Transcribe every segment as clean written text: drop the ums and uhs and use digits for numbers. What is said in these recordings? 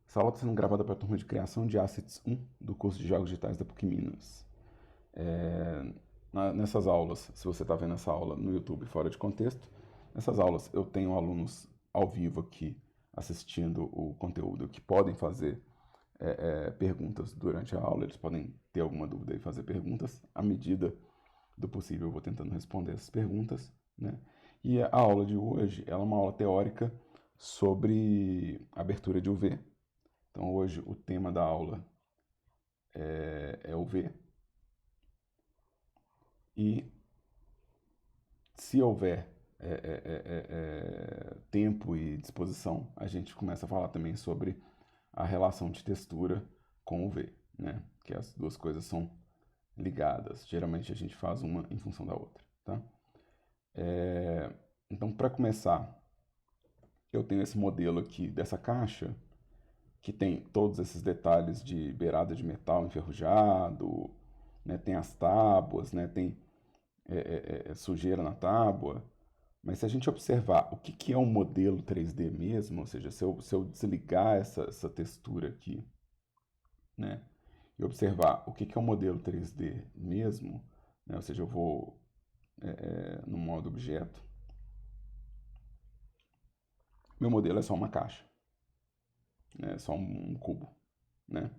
Essa aula está sendo gravada para a turma de Criação de Assets 1 do curso de Jogos Digitais da PUC Minas. Nessas aulas, se você está vendo essa aula no YouTube fora de contexto, nessas aulas eu tenho alunos ao vivo aqui assistindo o conteúdo que podem fazer perguntas durante a aula, eles podem ter alguma dúvida e fazer perguntas. À medida do possível eu vou tentando responder essas perguntas, né? E a aula de hoje ela é uma aula teórica sobre abertura de UV. Então hoje o tema da aula é UV. E se houver tempo e disposição, a gente começa a falar também sobre a relação de textura com o V, né? Que as duas coisas são ligadas. Geralmente a gente faz uma em função da outra, tá? Então, para começar, eu tenho esse modelo aqui dessa caixa, que tem todos esses detalhes de beirada de metal enferrujado, né? Tem as tábuas, né? Tem sujeira na tábua. Mas se a gente observar o que é um modelo 3D mesmo, ou seja, se eu desligar essa textura aqui, né, e observar o que é um modelo 3D mesmo, né, ou seja, eu vou no modo objeto, meu modelo é só uma caixa, né, é só um cubo, né?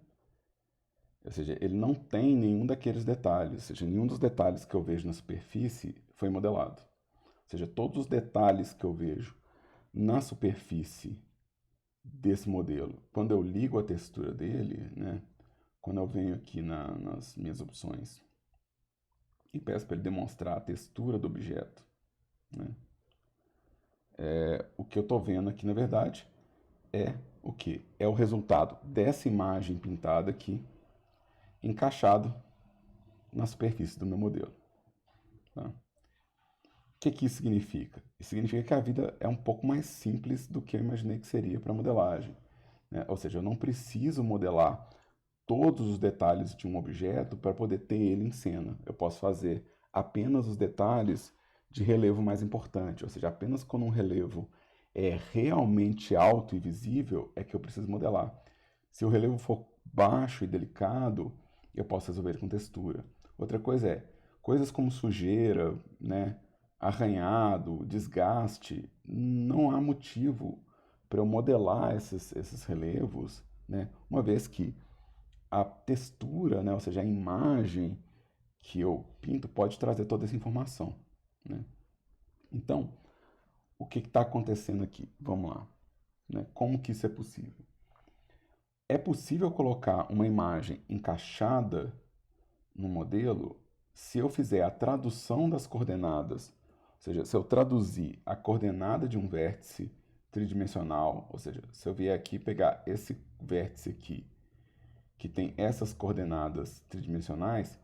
Ou seja, ele não tem nenhum daqueles detalhes, ou seja, nenhum dos detalhes que eu vejo na superfície foi modelado. Ou seja, todos os detalhes que eu vejo na superfície desse modelo, quando eu ligo a textura dele, né, quando eu venho aqui nas minhas opções e peço para ele demonstrar a textura do objeto, né, o que eu estou vendo aqui, na verdade, é o que? É o resultado dessa imagem pintada aqui, encaixado na superfície do meu modelo. Tá? O que isso significa? Isso significa que a vida é um pouco mais simples do que eu imaginei que seria para modelagem, né? Ou seja, eu não preciso modelar todos os detalhes de um objeto para poder ter ele em cena. Eu posso fazer apenas os detalhes de relevo mais importante, ou seja, apenas quando um relevo é realmente alto e visível é que eu preciso modelar. Se o relevo for baixo e delicado, eu posso resolver com textura. Outra coisa é, coisas como sujeira, né, arranhado, desgaste, não há motivo para eu modelar esses relevos, né, uma vez que a textura, né, ou seja, a imagem que eu pinto pode trazer toda essa informação, né? Então, o que está acontecendo aqui? Vamos lá. Né? Como que isso é possível? É possível colocar uma imagem encaixada no modelo se eu fizer a tradução das coordenadas, ou seja, se eu traduzir a coordenada de um vértice tridimensional, ou seja, se eu vier aqui pegar esse vértice aqui, que tem essas coordenadas tridimensionais,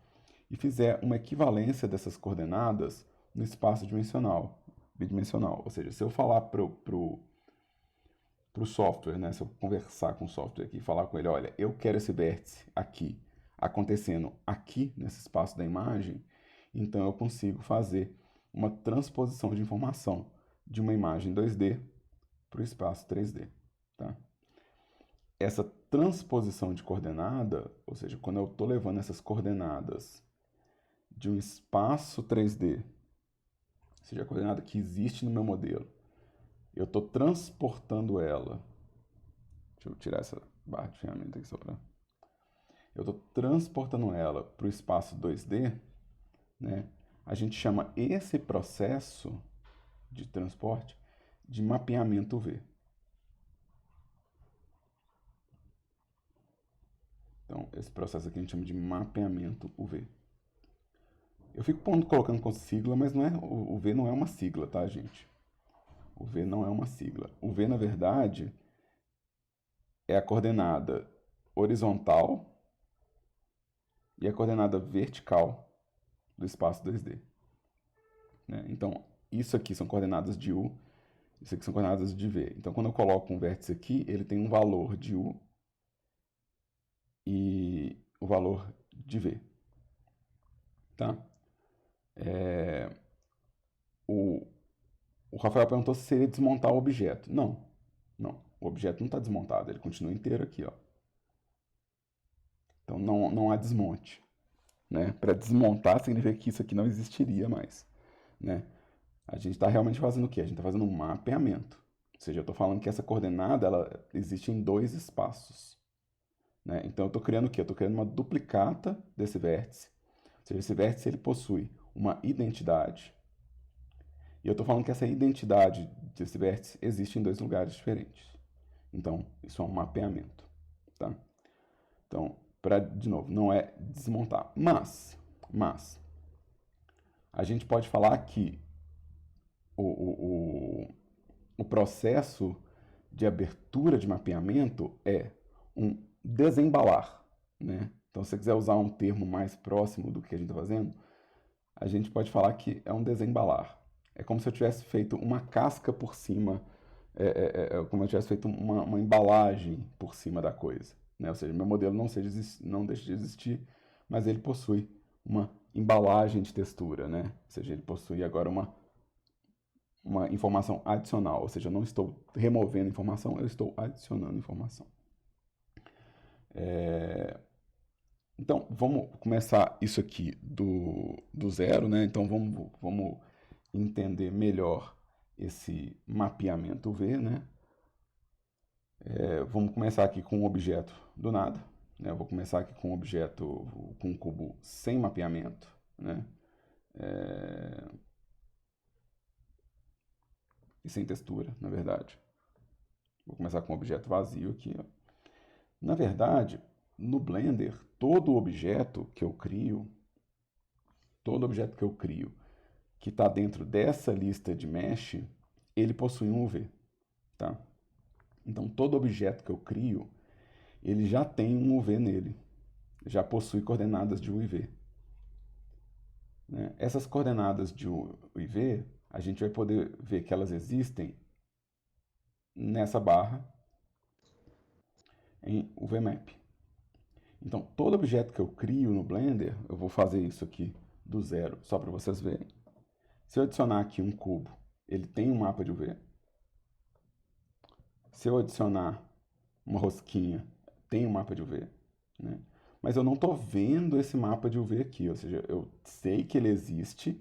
e fizer uma equivalência dessas coordenadas no espaço bidimensional. Ou seja, se eu falar pro software, né, se eu conversar com o software aqui e falar com ele, olha, eu quero esse vértice aqui, acontecendo aqui nesse espaço da imagem, então eu consigo fazer uma transposição de informação de uma imagem 2D para o espaço 3D. Tá? Essa transposição de coordenada, ou seja, quando eu estou levando essas coordenadas de um espaço 3D, ou seja, a coordenada que existe no meu modelo, eu estou transportando ela. Deixa eu tirar essa barra de ferramenta aqui só para. Eu estou transportando ela para o espaço 2D, né? A gente chama esse processo de transporte de mapeamento V. Então, esse processo aqui a gente chama de mapeamento UV. Eu fico colocando com sigla, mas não é, o V não é uma sigla, tá, gente? O V não é uma sigla. O V, na verdade, é a coordenada horizontal e a coordenada vertical do espaço 2D. Né? Então, isso aqui são coordenadas de U, isso aqui são coordenadas de V. Então, quando eu coloco um vértice aqui, ele tem um valor de U e o valor de V. Tá? O Rafael perguntou se seria desmontar o objeto. Não, não. O objeto não está desmontado, ele continua inteiro aqui, ó. Então não há desmonte, né? Para desmontar significa que isso aqui não existiria mais, né? A gente está realmente fazendo o quê? A gente está fazendo um mapeamento. Ou seja, eu estou falando que essa coordenada ela existe em dois espaços, né? Então eu estou criando o quê? Eu estou criando uma duplicata desse vértice. Ou seja, esse vértice ele possui uma identidade. E eu estou falando que essa identidade desse vértice existe em dois lugares diferentes. Então, isso é um mapeamento, tá? Então, de novo, não é desmontar. Mas, a gente pode falar que o processo de abertura de mapeamento é um desembalar, né? Então, se você quiser usar um termo mais próximo do que a gente está fazendo, a gente pode falar que é um desembalar. É como se eu tivesse feito uma casca por cima, como se eu tivesse feito uma embalagem por cima da coisa, né? Ou seja, meu modelo não deixa de existir, mas ele possui uma embalagem de textura, né? Ou seja, ele possui agora uma informação adicional, ou seja, eu não estou removendo informação, eu estou adicionando informação. Então, vamos começar isso aqui do zero, né? Então, vamos entender melhor esse mapeamento V, né? Vamos começar aqui com um objeto do nada, né? Eu vou começar aqui com um objeto, com um cubo sem mapeamento, né? E sem textura, na verdade. Vou começar com um objeto vazio aqui, ó. Na verdade, no Blender, todo objeto que eu crio que está dentro dessa lista de mesh, ele possui um UV, tá? Então, todo objeto que eu crio, ele já tem um UV nele, já possui coordenadas de UV. Né? Essas coordenadas de UV, a gente vai poder ver que elas existem nessa barra em UVMap. Então, todo objeto que eu crio no Blender, eu vou fazer isso aqui do zero, só para vocês verem. Se eu adicionar aqui um cubo, ele tem um mapa de UV. Se eu adicionar uma rosquinha, tem um mapa de UV. Né? Mas eu não estou vendo esse mapa de UV aqui, ou seja, eu sei que ele existe,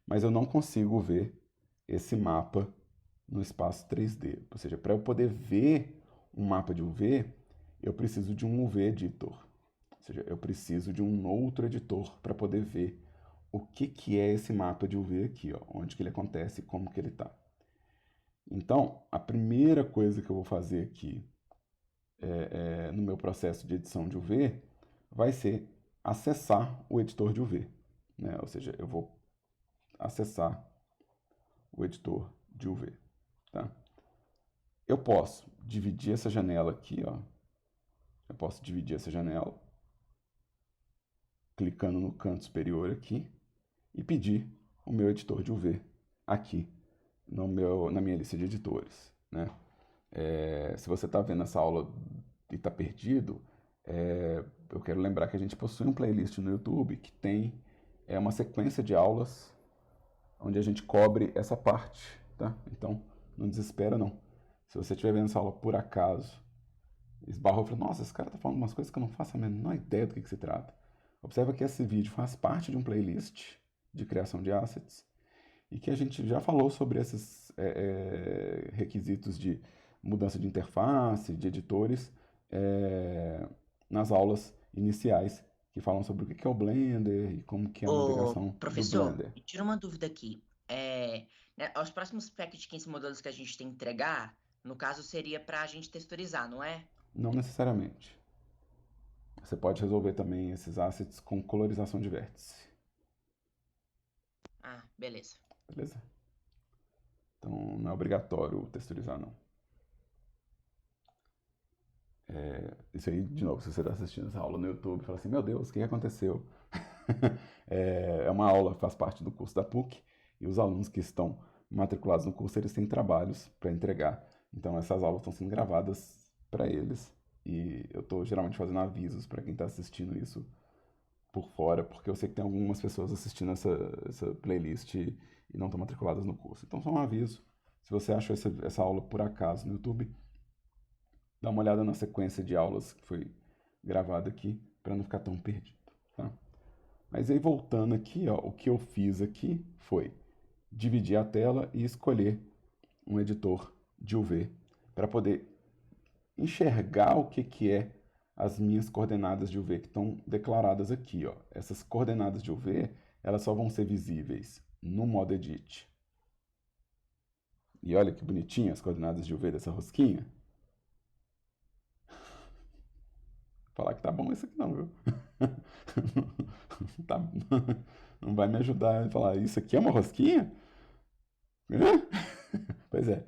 mas eu não consigo ver esse mapa no espaço 3D. Ou seja, para eu poder ver um mapa de UV, eu preciso de um UV editor. Ou seja, eu preciso de um outro editor para poder ver o que é esse mapa de UV aqui, ó, onde que ele acontece e como que ele está. Então, a primeira coisa que eu vou fazer aqui no meu processo de edição de UV vai ser acessar o editor de UV. Né? Ou seja, eu vou acessar o editor de UV. Tá? Eu posso dividir essa janela aqui, ó. Eu posso dividir essa janela clicando no canto superior aqui e pedir o meu editor de UV aqui na minha lista de editores. Né? Se você está vendo essa aula e está perdido, eu quero lembrar que a gente possui um playlist no YouTube que tem uma sequência de aulas onde a gente cobre essa parte, tá? Então, não desespera não. Se você estiver vendo essa aula por acaso, esbarrou e falou, nossa, esse cara está falando umas coisas que eu não faço a menor ideia do que se trata. Observa que esse vídeo faz parte de um playlist de criação de assets e que a gente já falou sobre esses requisitos de mudança de interface, de editores, nas aulas iniciais, que falam sobre o que é o Blender e como que é a Ô, navegação do professor, Blender. me tira uma dúvida aqui. Né, os próximos pack de 15 modelos que a gente tem que entregar, no caso, seria para a gente texturizar, não é? Não necessariamente. Você pode resolver também esses assets com colorização de vértice. Ah, beleza. Beleza? Então não é obrigatório texturizar, não. Isso aí, de novo, se você está assistindo essa aula no YouTube, fala assim, meu Deus, o que aconteceu? É uma aula, faz parte do curso da PUC, e os alunos que estão matriculados no curso, eles têm trabalhos para entregar. Então essas aulas estão sendo gravadas para eles, e eu estou geralmente fazendo avisos para quem está assistindo isso por fora, porque eu sei que tem algumas pessoas assistindo essa playlist e não estão matriculadas no curso. Então só um aviso, se você achou essa aula por acaso no YouTube, Dá uma olhada na sequência de aulas que foi gravada aqui, para não ficar tão perdido, tá? Mas aí voltando aqui, ó, o que eu fiz aqui foi dividir a tela e escolher um editor de UV para poder enxergar o que, que é as minhas coordenadas de UV que estão declaradas aqui, ó. Essas coordenadas de UV, elas só vão ser visíveis no modo Edit. E olha que bonitinho as coordenadas de UV dessa rosquinha. Falar que tá bom isso aqui não, viu? Tá, não vai me ajudar a falar, isso aqui é uma rosquinha? Pois é.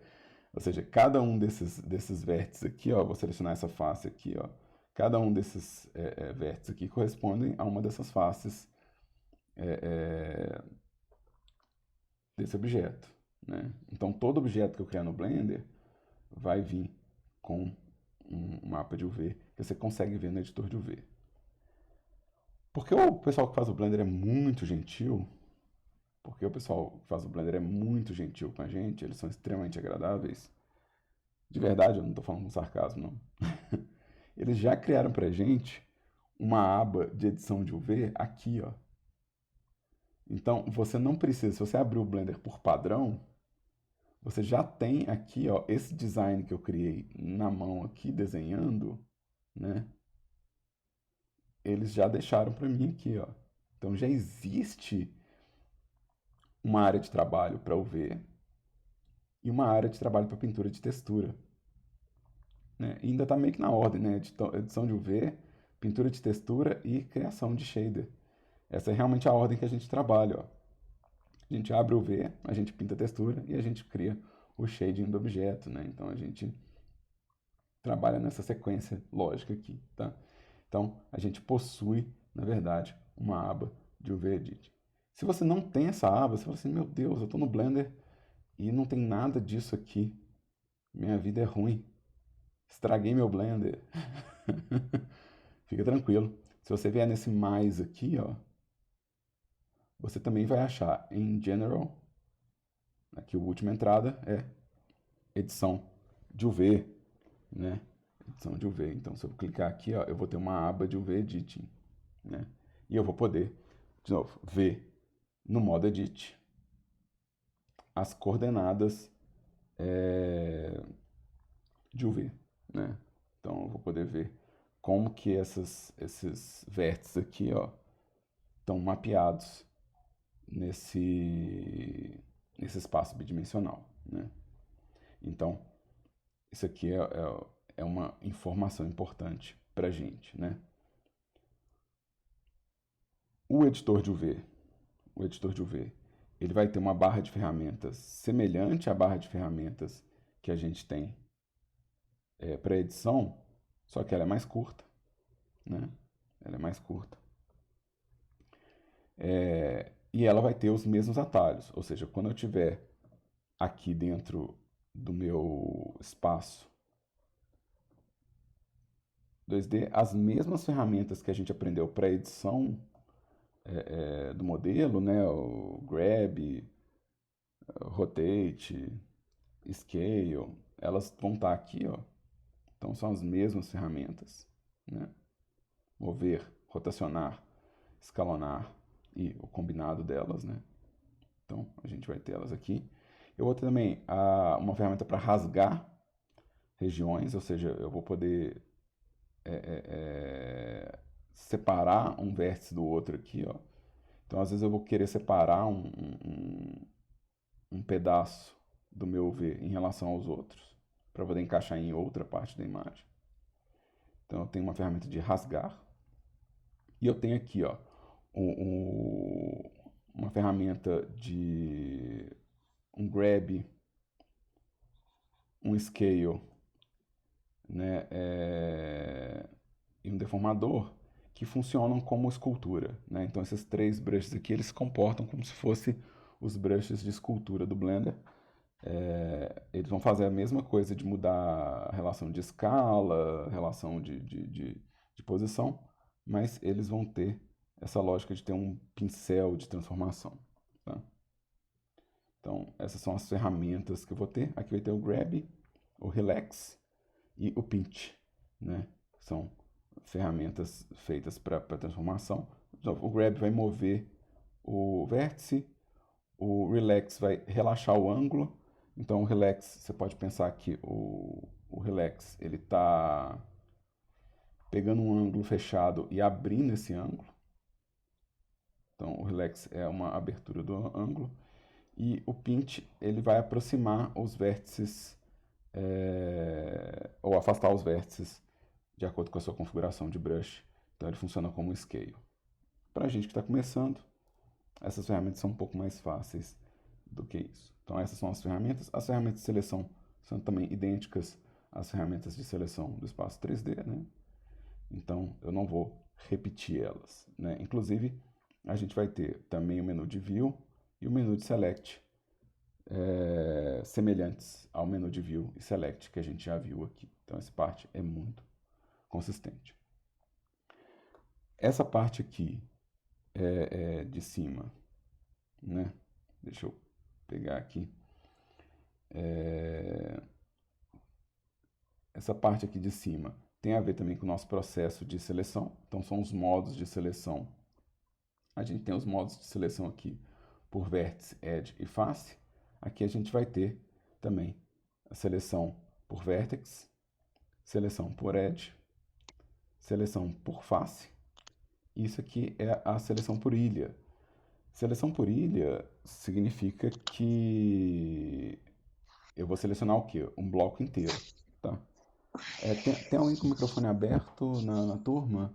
Ou seja, cada um desses vértices aqui, ó, vou selecionar essa face aqui, ó. Cada um desses vértices aqui correspondem a uma dessas faces desse objeto, né? Então, todo objeto que eu criar no Blender vai vir com um mapa de UV que você consegue ver no editor de UV. Porque o pessoal que faz o Blender é muito gentil, porque o pessoal que faz o Blender é muito gentil com a gente, eles são extremamente agradáveis. De verdade, eu não estou falando com sarcasmo, não. Eles já criaram pra gente uma aba de edição de UV aqui, ó. Então, você não precisa, se você abrir o Blender por padrão, você já tem aqui, ó, esse design que eu criei na mão aqui, desenhando, né? Eles já deixaram para mim aqui, ó. Então, já existe uma área de trabalho para UV e uma área de trabalho para pintura de textura. Né? E ainda está meio que na ordem, né? Edição de UV, pintura de textura e criação de shader. Essa é realmente a ordem que a gente trabalha, ó. A gente abre o V, a gente pinta a textura e a gente cria o shading do objeto, né? Então a gente trabalha nessa sequência lógica aqui, tá? Então a gente possui, na verdade, uma aba de UV Edit. Se você não tem essa aba, você fala assim, meu Deus, eu estou no Blender e não tem nada disso aqui. Minha vida é ruim. Estraguei meu Blender. Fica tranquilo. Se você vier nesse mais aqui, ó, você também vai achar em General, aqui a última entrada é edição de UV, né? Edição de UV. Então, se eu clicar aqui, ó, eu vou ter uma aba de UV Editing, né? E eu vou poder, de novo, ver no modo Edit as coordenadas de UV, né? Então, eu vou poder ver como que esses vértices aqui, ó, estão mapeados nesse espaço bidimensional, né? Então, isso aqui é uma informação importante para a gente, né? O editor de UV, ele vai ter uma barra de ferramentas semelhante à barra de ferramentas que a gente tem para edição, só que ela é mais curta, né? Ela é mais curta. E ela vai ter os mesmos atalhos, ou seja, quando eu tiver aqui dentro do meu espaço 2D, as mesmas ferramentas que a gente aprendeu para edição do modelo, né? O Grab, Rotate, Scale, elas vão estar aqui, ó. Então são as mesmas ferramentas, né? Mover, rotacionar, escalonar e o combinado delas, né? Então a gente vai ter elas aqui. Eu vou ter também uma ferramenta para rasgar regiões, ou seja, eu vou poder separar um vértice do outro aqui, ó. Então às vezes eu vou querer separar um pedaço do meu V em relação aos outros, para poder encaixar em outra parte da imagem. Então eu tenho uma ferramenta de rasgar, e eu tenho aqui, ó, uma ferramenta de um grab, um scale, né, e um deformador que funcionam como escultura, né? Então esses três brushes aqui, eles se comportam como se fossem os brushes de escultura do Blender. Eles vão fazer a mesma coisa de mudar a relação de escala, relação de posição, mas eles vão ter essa lógica de ter um pincel de transformação, tá? Então, essas são as ferramentas que eu vou ter. Aqui vai ter o Grab, o Relax e o Pinch, né? São ferramentas feitas para transformação. Então, o Grab vai mover o vértice, o Relax vai relaxar o ângulo. Então, o Relax, você pode pensar que o Relax ele está pegando um ângulo fechado e abrindo esse ângulo. Então, o Relax é uma abertura do ângulo. E o Pinch ele vai aproximar os vértices ou afastar os vértices de acordo com a sua configuração de brush. Então, ele funciona como um scale. Para a gente que está começando, essas ferramentas são um pouco mais fáceis do que isso. Então, essas são as ferramentas. As ferramentas de seleção são também idênticas às ferramentas de seleção do espaço 3D, né? Então, eu não vou repetir elas, né? Inclusive, a gente vai ter também o menu de View e o menu de Select, semelhantes ao menu de View e Select que a gente já viu aqui. Então, essa parte é muito consistente. Essa parte aqui de cima, né? Deixa eu pegar aqui. Essa parte aqui de cima tem a ver também com o nosso processo de seleção. Então, são os modos de seleção. A gente tem os modos de seleção aqui por vértice, edge e face. Aqui a gente vai ter também a seleção por vertex, seleção por edge, seleção por face. Isso aqui é a seleção por ilha. Seleção por ilha significa que eu vou selecionar o quê? Um bloco inteiro, tá? Tem alguém com o microfone aberto na turma?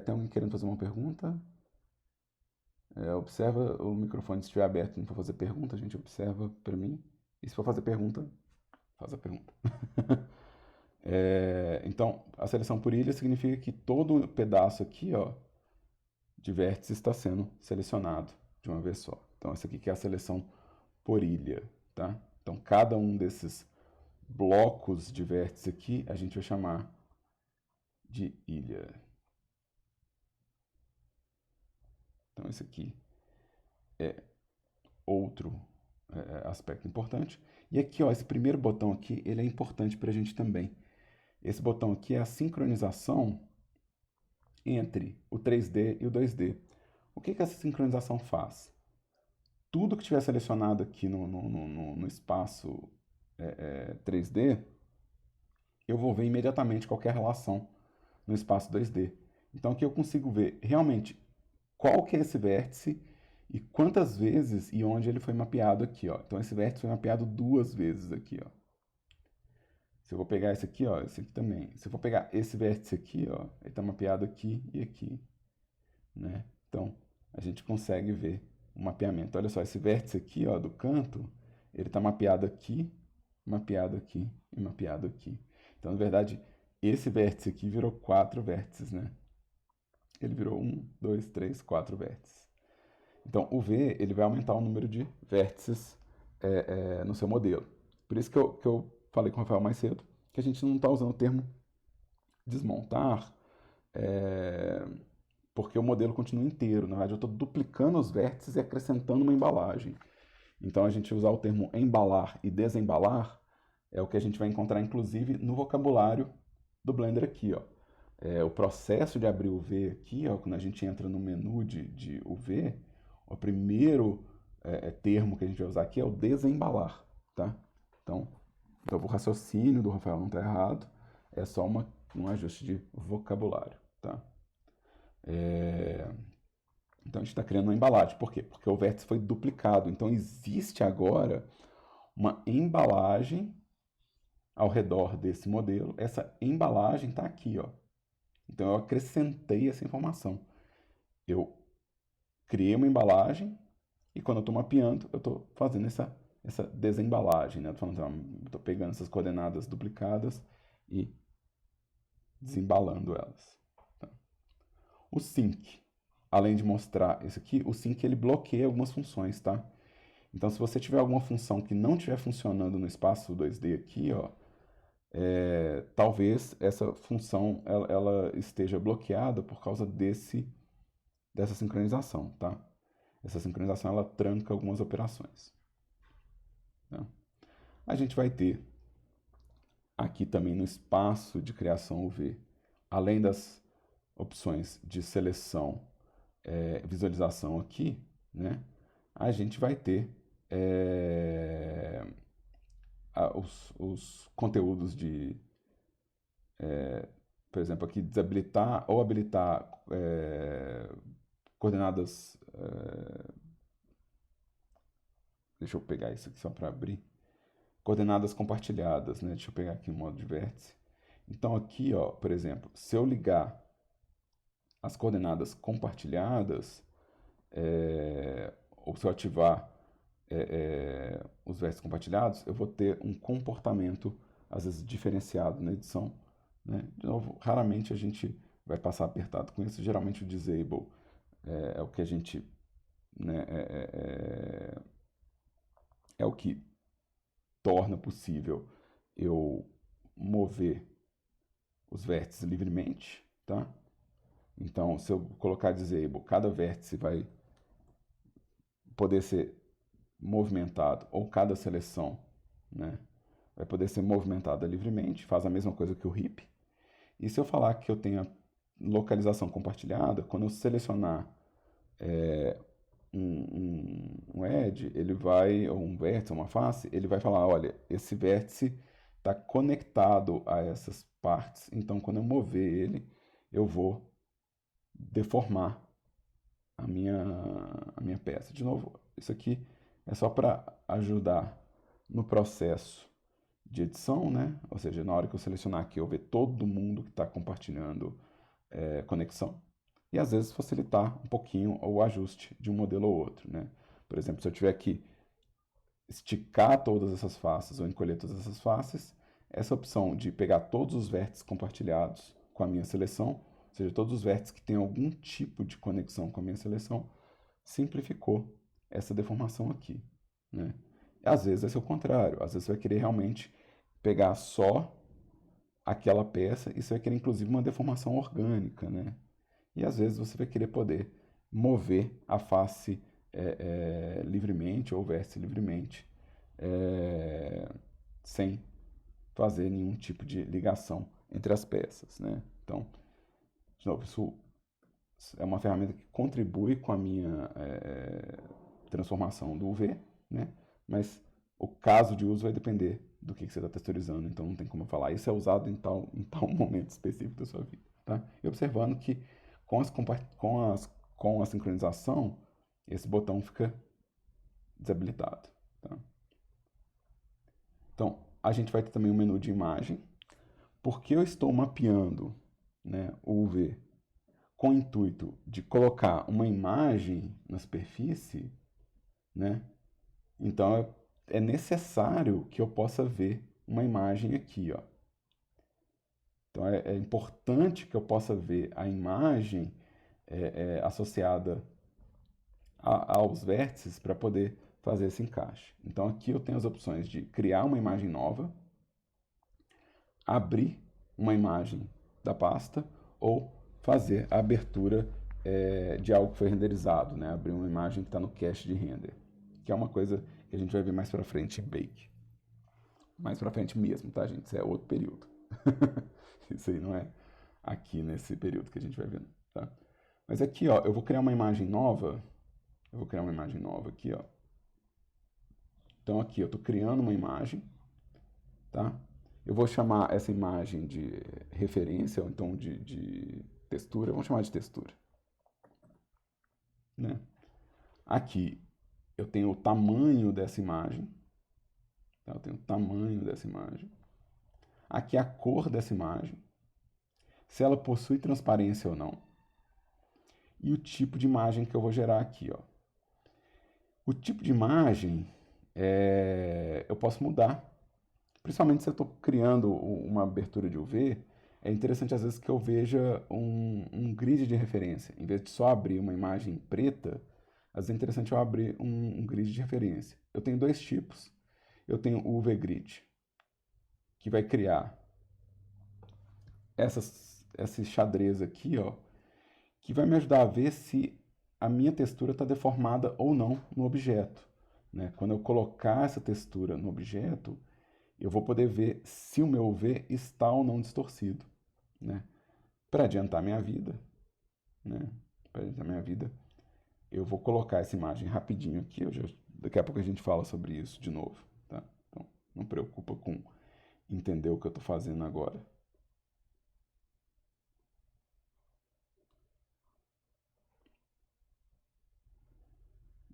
Tem alguém querendo fazer uma pergunta? Observa o microfone se estiver aberto, não for fazer pergunta, a gente observa para mim. E se for fazer pergunta, faz a pergunta. Então, a seleção por ilha significa que todo pedaço aqui, ó, de vértice está sendo selecionado de uma vez só. Então, essa aqui que é a seleção por ilha, tá? Então, cada um desses blocos de vértice aqui, a gente vai chamar de ilha. Então, esse aqui é outro aspecto importante. E aqui, ó, esse primeiro botão aqui, ele é importante para a gente também. Esse botão aqui é a sincronização entre o 3D e o 2D. O que essa sincronização faz? Tudo que tiver selecionado aqui no espaço 3D, eu vou ver imediatamente qualquer relação no espaço 2D. Então aqui eu consigo ver realmente qual que é esse vértice e quantas vezes e onde ele foi mapeado aqui, ó. Então esse vértice foi mapeado 2 vezes aqui, ó. Se eu vou pegar esse aqui, ó, esse aqui também. Se eu for pegar esse vértice aqui, ó, ele está mapeado aqui e aqui, né? Então a gente consegue ver o mapeamento. Olha só, esse vértice aqui, ó, do canto, ele está mapeado aqui e mapeado aqui. Então, na verdade, esse vértice aqui virou 4 vértices, né? Ele virou 1, 2, 3, 4 vértices. Então, o V ele vai aumentar o número de vértices no seu modelo. Por isso que eu falei com o Rafael mais cedo, que a gente não está usando o termo desmontar, porque o modelo continua inteiro. Na verdade, eu estou duplicando os vértices e acrescentando uma embalagem. Então, a gente usar o termo embalar e desembalar é o que a gente vai encontrar, inclusive, no vocabulário do Blender aqui, ó. O processo de abrir o V aqui, ó, quando a gente entra no menu de UV, o primeiro termo que a gente vai usar aqui é o desembalar, tá? Então, o raciocínio do Rafael não está errado, é só um ajuste de vocabulário, tá? Então, a gente está criando uma embalagem. Por quê? Porque o vértice foi duplicado. Então, existe agora uma embalagem ao redor desse modelo. Essa embalagem está aqui, ó. Então, eu acrescentei essa informação. Eu criei uma embalagem e quando eu estou mapeando, eu estou fazendo essa desembalagem, né? Estou pegando essas coordenadas duplicadas e desembalando elas. Tá? O sync, além de mostrar esse aqui, o sync ele bloqueia algumas funções, tá? Então, se você tiver alguma função que não estiver funcionando no espaço 2D aqui, ó, talvez essa função ela esteja bloqueada por causa dessa sincronização, tá? Essa sincronização ela tranca algumas operações. Tá? A gente vai ter aqui também no espaço de criação UV, além das opções de seleção, visualização aqui, né, a gente vai ter os conteúdos de, por exemplo, aqui desabilitar ou habilitar coordenadas. Deixa eu pegar isso aqui só para abrir. Coordenadas compartilhadas, né? Deixa eu pegar aqui o modo de vértice. Então aqui, ó, por exemplo, se eu ligar as coordenadas compartilhadas, ou se eu ativar os vértices compartilhados, eu vou ter um comportamento, às vezes, diferenciado na edição, né? De novo, raramente a gente vai passar apertado com isso. Geralmente o disable é o que a gente, né, é o que torna possível eu mover os vértices livremente, tá? Então, se eu colocar disable, cada vértice vai poder ser movimentado, ou cada seleção, né, vai poder ser movimentada livremente, faz a mesma coisa que o heap. E se eu falar que eu tenho a localização compartilhada, quando eu selecionar um edge, ele vai, ou um vértice, uma face, ele vai falar, olha, esse vértice está conectado a essas partes, então quando eu mover ele, eu vou deformar a minha peça. De novo, isso aqui é só para ajudar no processo de edição, né? Ou seja, na hora que eu selecionar aqui, eu ver todo mundo que está compartilhando conexão. E às vezes facilitar um pouquinho o ajuste de um modelo ou outro, né? Por exemplo, se eu tiver que esticar todas essas faces ou encolher todas essas faces, essa opção de pegar todos os vértices compartilhados com a minha seleção, ou seja, todos os vértices que têm algum tipo de conexão com a minha seleção, simplificou essa deformação aqui, né? Às vezes vai ser o contrário, às vezes você vai querer realmente pegar só aquela peça e você vai querer inclusive uma deformação orgânica, né? E às vezes você vai querer poder mover a face livremente ou o vértice livremente, sem fazer nenhum tipo de ligação entre as peças, né? Então, de novo, isso é uma ferramenta que contribui com a minha transformação do UV, né? Mas o caso de uso vai depender do que você está texturizando, então não tem como eu falar. Isso é usado em tal momento específico da sua vida, tá? E observando que com a sincronização, esse botão fica desabilitado, tá? Então, a gente vai ter também um menu de imagem. Porque eu estou mapeando, né, o UV com o intuito de colocar uma imagem na superfície, né, então é necessário que eu possa ver uma imagem aqui, ó. Então é importante que eu possa ver a imagem associada aos vértices para poder fazer esse encaixe. Então aqui eu tenho as opções de criar uma imagem nova, abrir uma imagem da pasta ou fazer a abertura de algo que foi renderizado, né? Abrir uma imagem que está no cache de render, que é uma coisa que a gente vai ver mais para frente em Bake. Mais para frente mesmo, tá, gente? Isso é outro período. Isso aí não é aqui nesse período que a gente vai ver, tá? Mas aqui, ó, eu vou criar uma imagem nova. Eu vou criar uma imagem nova aqui, ó. Então aqui eu estou criando uma imagem, tá? Eu vou chamar essa imagem de referência, ou então de textura. Vamos chamar de textura, né? Aqui eu tenho o tamanho dessa imagem, tá? Eu tenho o tamanho dessa imagem. Aqui a cor dessa imagem, se ela possui transparência ou não, e o tipo de imagem que eu vou gerar aqui, ó. O tipo de imagem eu posso mudar, principalmente se eu estou criando uma abertura de UV. É interessante às vezes que eu veja um grid de referência. Em vez de só abrir uma imagem preta, às vezes é interessante eu abrir um grid de referência. Eu tenho dois tipos. Eu tenho o UV Grid, que vai criar esse xadrez aqui, ó, que vai me ajudar a ver se a minha textura está deformada ou não no objeto, né? Quando eu colocar essa textura no objeto, eu vou poder ver se o meu V está ou não distorcido, né? Para adiantar minha vida, né? Para adiantar minha vida, eu vou colocar essa imagem rapidinho aqui. Daqui a pouco a gente fala sobre isso de novo, tá? Então, não preocupa com entender o que eu estou fazendo agora.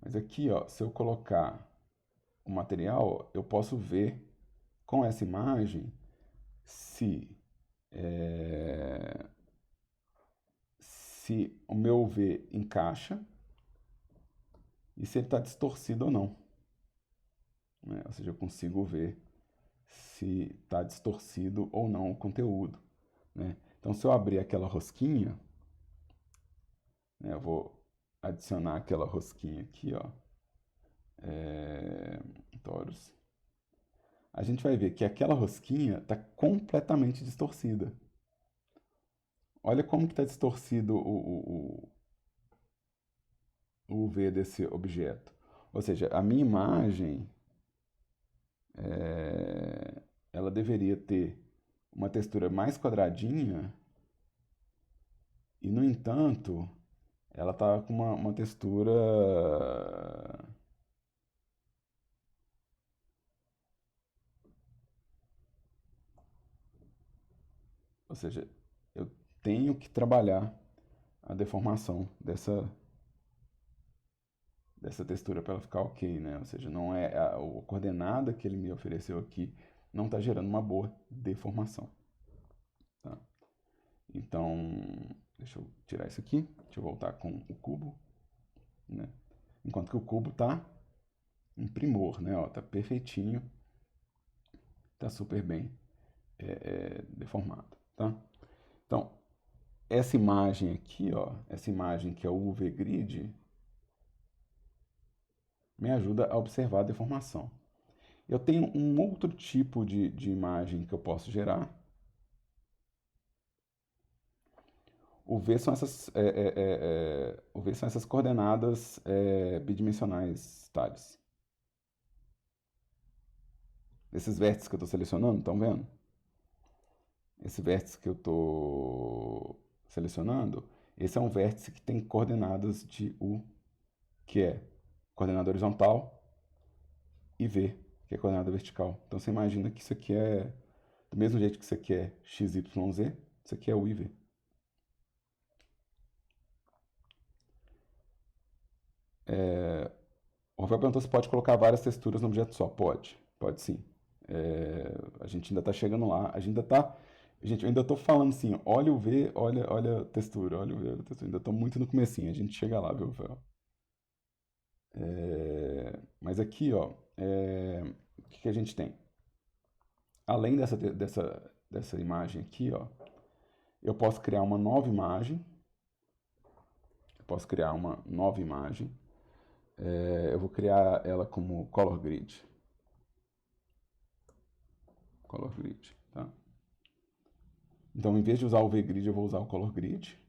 Mas aqui, ó, se eu colocar o material, eu posso ver com essa imagem se, se o meu V encaixa e se ele está distorcido ou não, né? Ou seja, eu consigo ver se está distorcido ou não o conteúdo, né? Então, se eu abrir aquela rosquinha, né, eu vou adicionar aquela rosquinha aqui, ó, Torus. A gente vai ver que aquela rosquinha está completamente distorcida. Olha como que está distorcido o V desse objeto. Ou seja, a minha imagem, ela deveria ter uma textura mais quadradinha e, no entanto, ela está com uma textura... Ou seja, eu tenho que trabalhar a deformação dessa textura para ela ficar ok, né? Ou seja, não é a coordenada que ele me ofereceu aqui não está gerando uma boa deformação, tá? Então, deixa eu tirar isso aqui, deixa eu voltar com o cubo, né? Enquanto que o cubo tá em primor, né? Ó, tá perfeitinho, tá super bem deformado, tá? Então, essa imagem aqui, ó, essa imagem que é o UV Grid, me ajuda a observar a deformação. Eu tenho um outro tipo de imagem que eu posso gerar. O V são o V são essas coordenadas bidimensionais, Thales. Esses vértices que eu estou selecionando, estão vendo? Esse vértice que eu estou selecionando, esse é um vértice que tem coordenadas de U, que é coordenada horizontal, e V, que é coordenada vertical. Então você imagina que isso aqui é, do mesmo jeito que isso aqui é x, y, z, isso aqui é U e V. O Rafael perguntou se pode colocar várias texturas no objeto só. Pode sim. A gente ainda está chegando lá, a gente ainda está... Gente, eu ainda estou falando assim, olha o V, olha a textura, olha o V, olha a textura. Ainda estou muito no comecinho, a gente chega lá, viu, Rafael? Mas aqui, ó, o que a gente tem? Além dessa imagem aqui, ó, eu posso criar uma nova imagem. Eu vou criar ela como color grid. Tá? Então, em vez de usar o V-Grid, eu vou usar o Color Grid.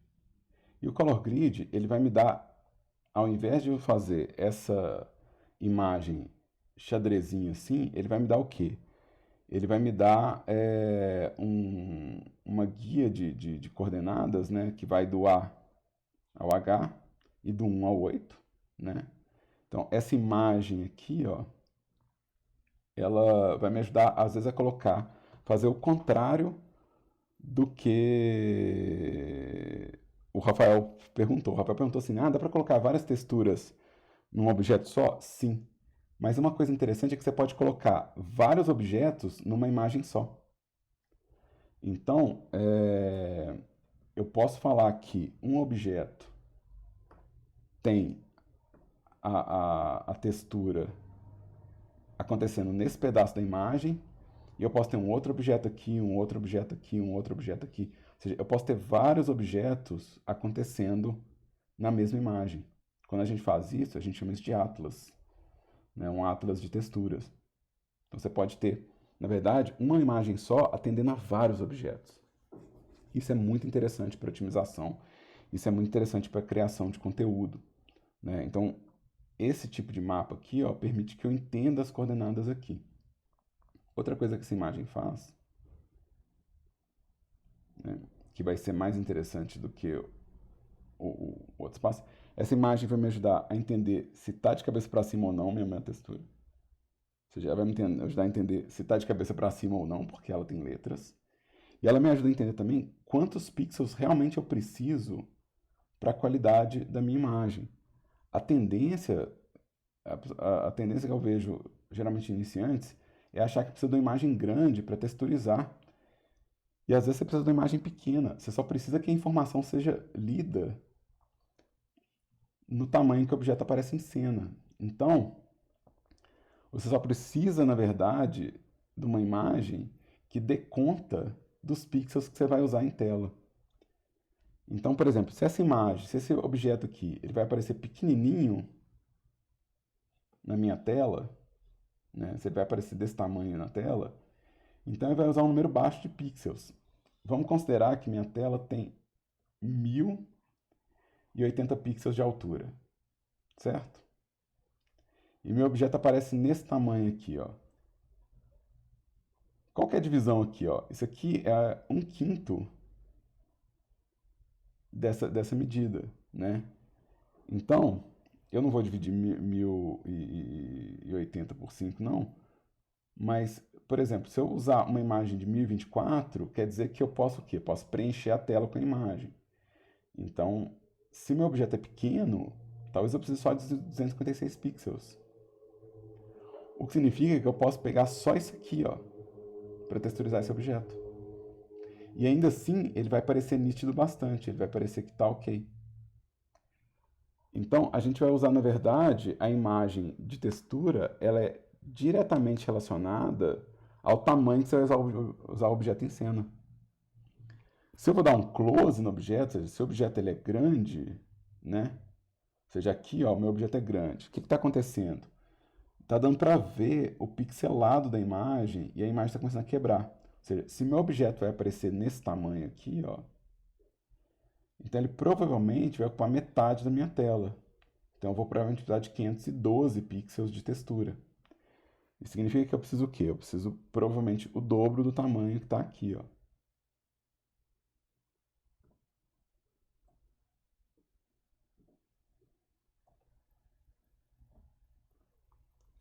E o Color Grid, ele vai me dar, ao invés de eu fazer essa imagem xadrezinha assim, ele vai me dar o quê? Ele vai me dar uma guia de coordenadas, né, que vai do A ao H e do 1 ao 8, né? Então, essa imagem aqui, ó, ela vai me ajudar, às vezes, a fazer o contrário do que o Rafael perguntou. O Rafael perguntou assim: dá para colocar várias texturas num objeto só? Sim. Mas uma coisa interessante é que você pode colocar vários objetos numa imagem só. Então, eu posso falar que um objeto tem a textura acontecendo nesse pedaço da imagem, e eu posso ter um outro objeto aqui, um outro objeto aqui, um outro objeto aqui. Ou seja, eu posso ter vários objetos acontecendo na mesma imagem. Quando a gente faz isso, a gente chama isso de atlas, né? Um atlas de texturas. Então você pode ter, na verdade, uma imagem só atendendo a vários objetos. Isso é muito interessante para otimização. Isso é muito interessante para criação de conteúdo, né? Então, esse tipo de mapa aqui, ó, permite que eu entenda as coordenadas aqui. Outra coisa que essa imagem faz, né, que vai ser mais interessante do que o outro espaço, essa imagem vai me ajudar a entender se está de cabeça para cima ou não minha textura. Ou seja, ela vai me ajudar a entender se está de cabeça para cima ou não, porque ela tem letras. E ela me ajuda a entender também quantos pixels realmente eu preciso para a qualidade da minha imagem. A tendência, a tendência que eu vejo geralmente em iniciantes é achar que precisa de uma imagem grande para texturizar. E às vezes você precisa de uma imagem pequena. Você só precisa que a informação seja lida no tamanho que o objeto aparece em cena. Então, você só precisa, na verdade, de uma imagem que dê conta dos pixels que você vai usar em tela. Então, por exemplo, se essa imagem, se esse objeto aqui, ele vai aparecer pequenininho na minha tela, né? Se ele vai aparecer desse tamanho na tela, então ele vai usar um número baixo de pixels. Vamos considerar que minha tela tem 1080 pixels de altura, certo? E meu objeto aparece nesse tamanho aqui, ó. Qual que é a divisão aqui, ó? Isso aqui é 1/5 dessa medida, né? Então, eu não vou dividir 1080 por 5, não. Mas, por exemplo, se eu usar uma imagem de 1024, quer dizer que eu posso o quê? Eu posso preencher a tela com a imagem. Então, se meu objeto é pequeno, talvez eu precise só de 256 pixels. O que significa que eu posso pegar só isso aqui, ó, para texturizar esse objeto. E ainda assim, ele vai parecer nítido bastante, ele vai parecer que está ok. Então, a gente vai usar, na verdade, a imagem de textura, ela é diretamente relacionada ao tamanho que você vai usar o objeto em cena. Se eu vou dar um close no objeto, se o objeto ele é grande, né? Ou seja, aqui, ó, meu objeto é grande. O que está acontecendo? Está dando para ver o pixelado da imagem e a imagem está começando a quebrar. Ou seja, se meu objeto vai aparecer nesse tamanho aqui, ó, então ele provavelmente vai ocupar metade da minha tela. Então eu vou provavelmente precisar de 512 pixels de textura. Isso significa que eu preciso o quê? Eu preciso provavelmente o dobro do tamanho que está aqui, ó.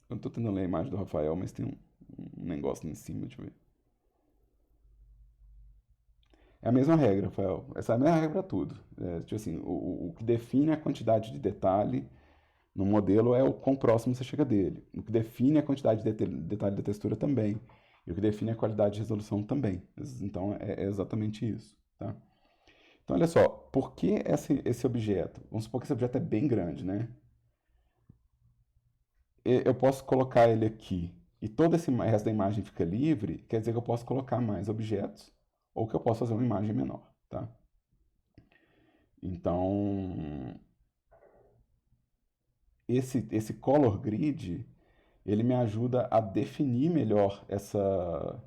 Eu estou tentando ler a imagem do Rafael, mas tem um negócio em cima, deixa eu ver. É a mesma regra, Rafael. Essa é a mesma regra para tudo. Tipo assim, o que define a quantidade de detalhe no modelo é o quão próximo você chega dele. O que define a quantidade de detalhe da textura também. E o que define a qualidade de resolução também. Então é exatamente isso. Tá? Então olha só, por que esse objeto? Vamos supor que esse objeto é bem grande, né? Eu posso colocar ele aqui e todo esse resto da imagem fica livre, quer dizer que eu posso colocar mais objetos ou que eu posso fazer uma imagem menor, tá? Então, esse color grid, ele me ajuda a definir melhor essa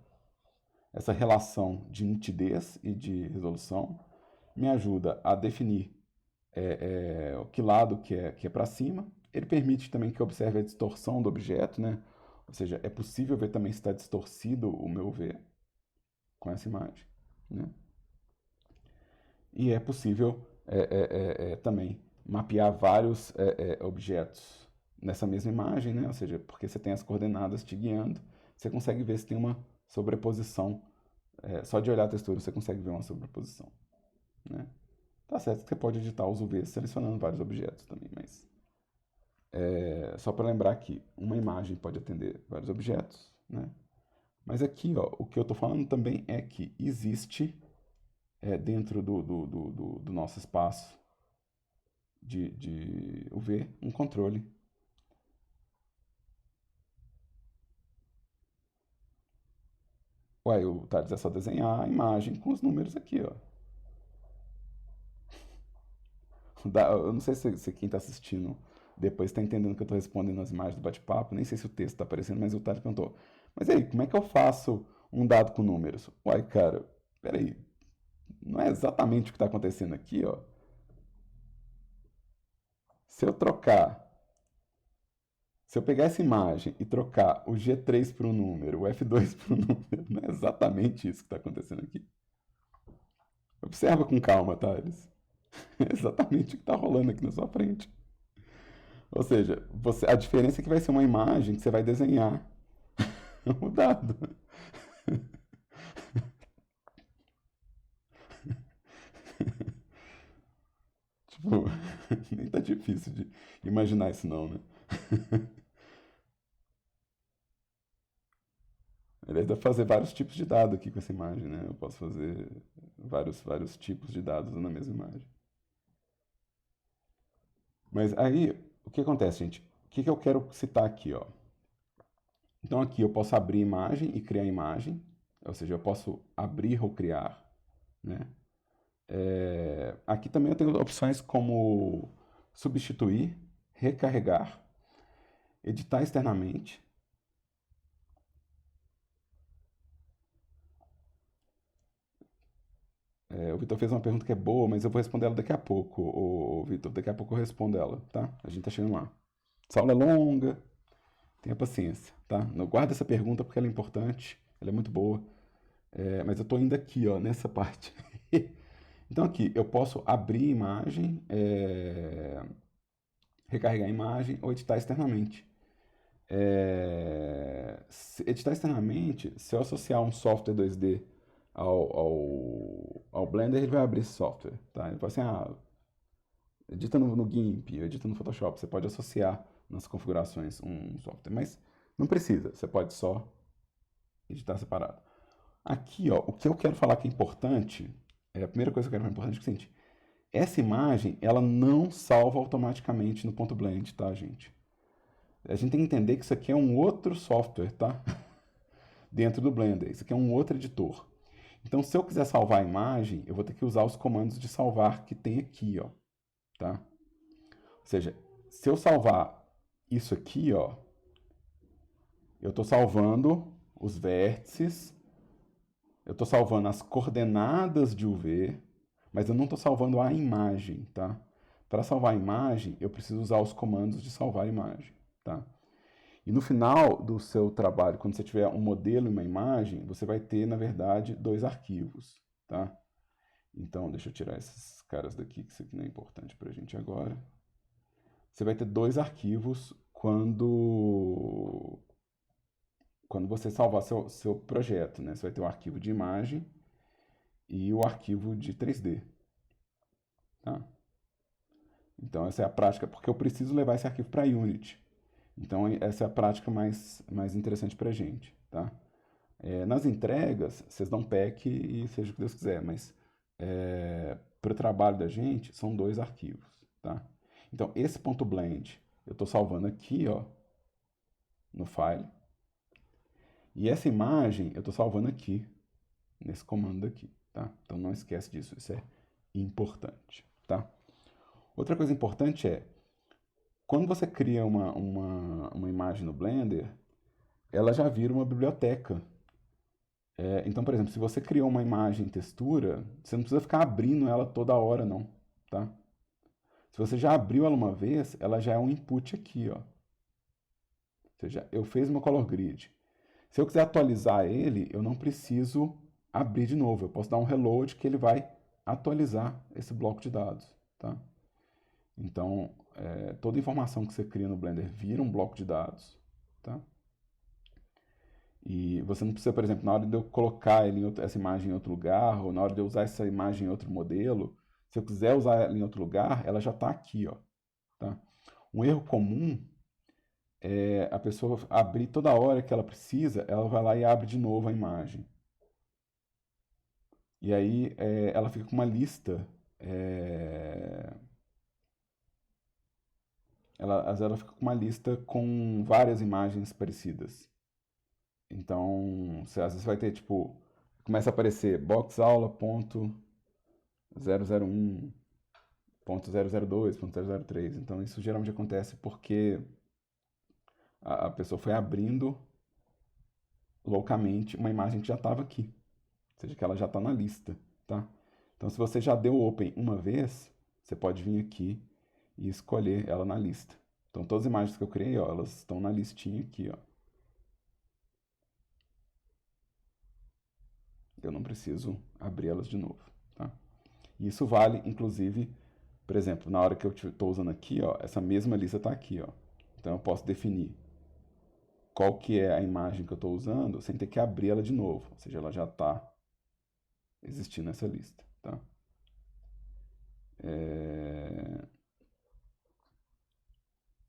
relação de nitidez e de resolução, me ajuda a definir que lado que é para cima. Ele permite também que eu observe a distorção do objeto, né? Ou seja, é possível ver também se está distorcido o meu ver com essa imagem, né? E é possível também mapear vários objetos nessa mesma imagem, né? Ou seja, porque você tem as coordenadas te guiando, você consegue ver se tem uma sobreposição. Só de olhar a textura você consegue ver uma sobreposição, né? Tá certo que você pode editar os UVs selecionando vários objetos também, mas só para lembrar que uma imagem pode atender vários objetos, né? Mas aqui, ó, o que eu estou falando também é que existe dentro do nosso espaço de UV um controle. Ué, o Thales é só desenhar a imagem com os números aqui, ó. Eu não sei se quem está assistindo depois está entendendo que eu estou respondendo as imagens do bate-papo, nem sei se o texto está aparecendo, mas o Thales perguntou, mas aí, como é que eu faço um dado com números? Uai, cara, peraí, não é exatamente o que está acontecendo aqui, ó. Se eu trocar Se eu pegar essa imagem e trocar o G3 para um número, o F2 para um número, não é exatamente isso que está acontecendo aqui. Observa com calma, Thales. É exatamente o que está rolando aqui na sua frente. Ou seja, a diferença é que vai ser uma imagem que você vai desenhar o dado. Tipo, nem tá difícil de imaginar isso não, né? Aliás, dá pra fazer vários tipos de dado aqui com essa imagem, né? Eu posso fazer vários tipos de dados na mesma imagem. Mas aí, o que acontece, gente? O que eu quero citar aqui, ó? Então aqui eu posso abrir imagem e criar imagem, ou seja, eu posso abrir ou criar, né? Aqui também eu tenho opções como substituir, recarregar, editar externamente. O Vitor fez uma pergunta que é boa, mas eu vou responder ela daqui a pouco, ô Vitor. Daqui a pouco eu respondo ela, tá? A gente tá chegando lá. Essa aula é longa, tenha paciência, tá? Não guarda essa pergunta porque ela é importante, ela é muito boa. Mas eu tô indo aqui, ó, nessa parte. Então aqui, eu posso abrir imagem, recarregar imagem ou editar externamente. Editar externamente, se eu associar um software 2D ao Blender, ele vai abrir esse software, tá? Ele fala assim, edita no GIMP, edita no Photoshop, você pode associar nas configurações um software, mas não precisa, você pode só editar separado. Aqui, ó, o que eu quero falar que é importante, a primeira coisa que eu quero falar importante é o seguinte, essa imagem, ela não salva automaticamente no ponto .blend, tá, gente? A gente tem que entender que isso aqui é um outro software, tá? Dentro do Blender. Isso aqui é um outro editor. Então, se eu quiser salvar a imagem, eu vou ter que usar os comandos de salvar que tem aqui, ó, tá? Ou seja, se eu salvar isso aqui, ó, eu estou salvando os vértices, eu estou salvando as coordenadas de UV, mas eu não estou salvando a imagem, tá? Para salvar a imagem, eu preciso usar os comandos de salvar a imagem, tá? E no final do seu trabalho, quando você tiver um modelo e uma imagem, você vai ter, na verdade, dois arquivos, tá? Então, deixa eu tirar esses caras daqui, que isso aqui não é importante para a gente agora. Você vai ter dois arquivos quando você salvar seu projeto, né? Você vai ter o arquivo de imagem e o arquivo de 3D, tá? Então, essa é a prática, porque eu preciso levar esse arquivo para Unity. Então, essa é a prática mais interessante para a gente, tá? Nas entregas, vocês dão pack e seja o que Deus quiser, mas para o trabalho da gente, são dois arquivos, tá? Então, esse ponto .blend, eu estou salvando aqui, ó, no file, e essa imagem eu estou salvando aqui, nesse comando aqui, tá? Então, não esquece disso, isso é importante, tá? Outra coisa importante é, quando você cria uma imagem no Blender, ela já vira uma biblioteca. Então, por exemplo, se você criou uma imagem em textura, você não precisa ficar abrindo ela toda hora, não, tá? Se você já abriu ela uma vez, ela já é um input aqui, ó. Ou seja, eu fiz uma color grid. Se eu quiser atualizar ele, eu não preciso abrir de novo. Eu posso dar um reload que ele vai atualizar esse bloco de dados, tá? Então, toda informação que você cria no Blender vira um bloco de dados, tá? E você não precisa, por exemplo, na hora de eu colocar essa imagem em outro lugar, ou na hora de eu usar essa imagem em outro modelo, se eu quiser usar ela em outro lugar, ela já está aqui, ó, tá? Um erro comum é a pessoa abrir toda hora que ela precisa, ela vai lá e abre de novo a imagem. E aí ela fica com uma lista, às vezes ela fica com uma lista com várias imagens parecidas. Então, você às vezes vai ter, tipo, começa a aparecer boxaula.001, .002, .003. Então, isso geralmente acontece porque a pessoa foi abrindo loucamente uma imagem que já estava aqui. Ou seja, que ela já está na lista, tá? Então, se você já deu open uma vez, você pode vir aqui e escolher ela na lista, Então, todas as imagens que eu criei, ó, elas estão na listinha aqui, ó. Eu não preciso abrir elas de novo, tá? E isso vale, inclusive, por exemplo, na hora que eu estou usando aqui, ó, essa mesma lista está aqui, ó. Então, eu posso definir qual que é a imagem que eu estou usando sem ter que abrir ela de novo. Ou seja, ela já está existindo nessa lista, tá?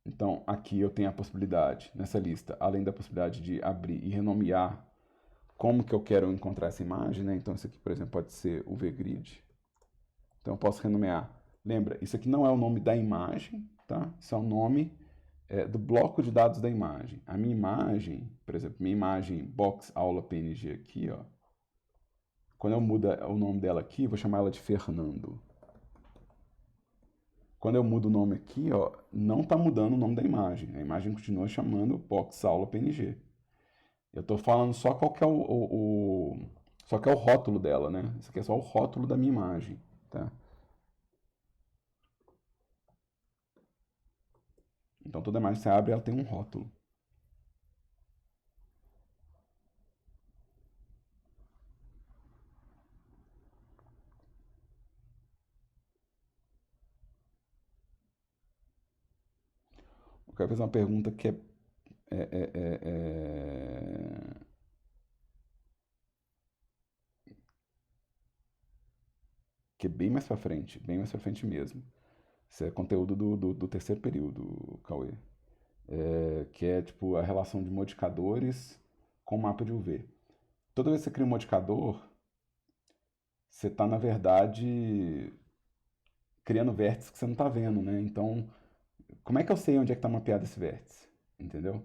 Então, aqui eu tenho a possibilidade, nessa lista, além da possibilidade de abrir e renomear como que eu quero encontrar essa imagem, né? Então, isso aqui, por exemplo, pode ser o VGrid. Então, eu posso renomear. Lembra, isso aqui não é o nome da imagem, tá? Isso é o nome do bloco de dados da imagem. A minha imagem, por exemplo, minha imagem box aula PNG aqui, ó. Quando eu mudo o nome dela aqui, eu vou chamar ela de Fernando. Quando eu mudo o nome aqui, ó, não está mudando o nome da imagem. A imagem continua chamando box aula PNG. Eu estou falando só qual que é só que é o rótulo dela, né? Isso aqui é só o rótulo da minha imagem, tá? Então toda imagem que você abre, ela tem um rótulo. Eu quero fazer uma pergunta que é, é, é, é, que é bem mais pra frente mesmo. Isso é conteúdo do terceiro período, Cauê. Que é tipo a relação de modificadores com mapa de UV. Toda vez que você cria um modificador, você está, na verdade, criando vértices que você não está vendo, né? Então, como é que eu sei onde é que está mapeado esse vértice? Entendeu?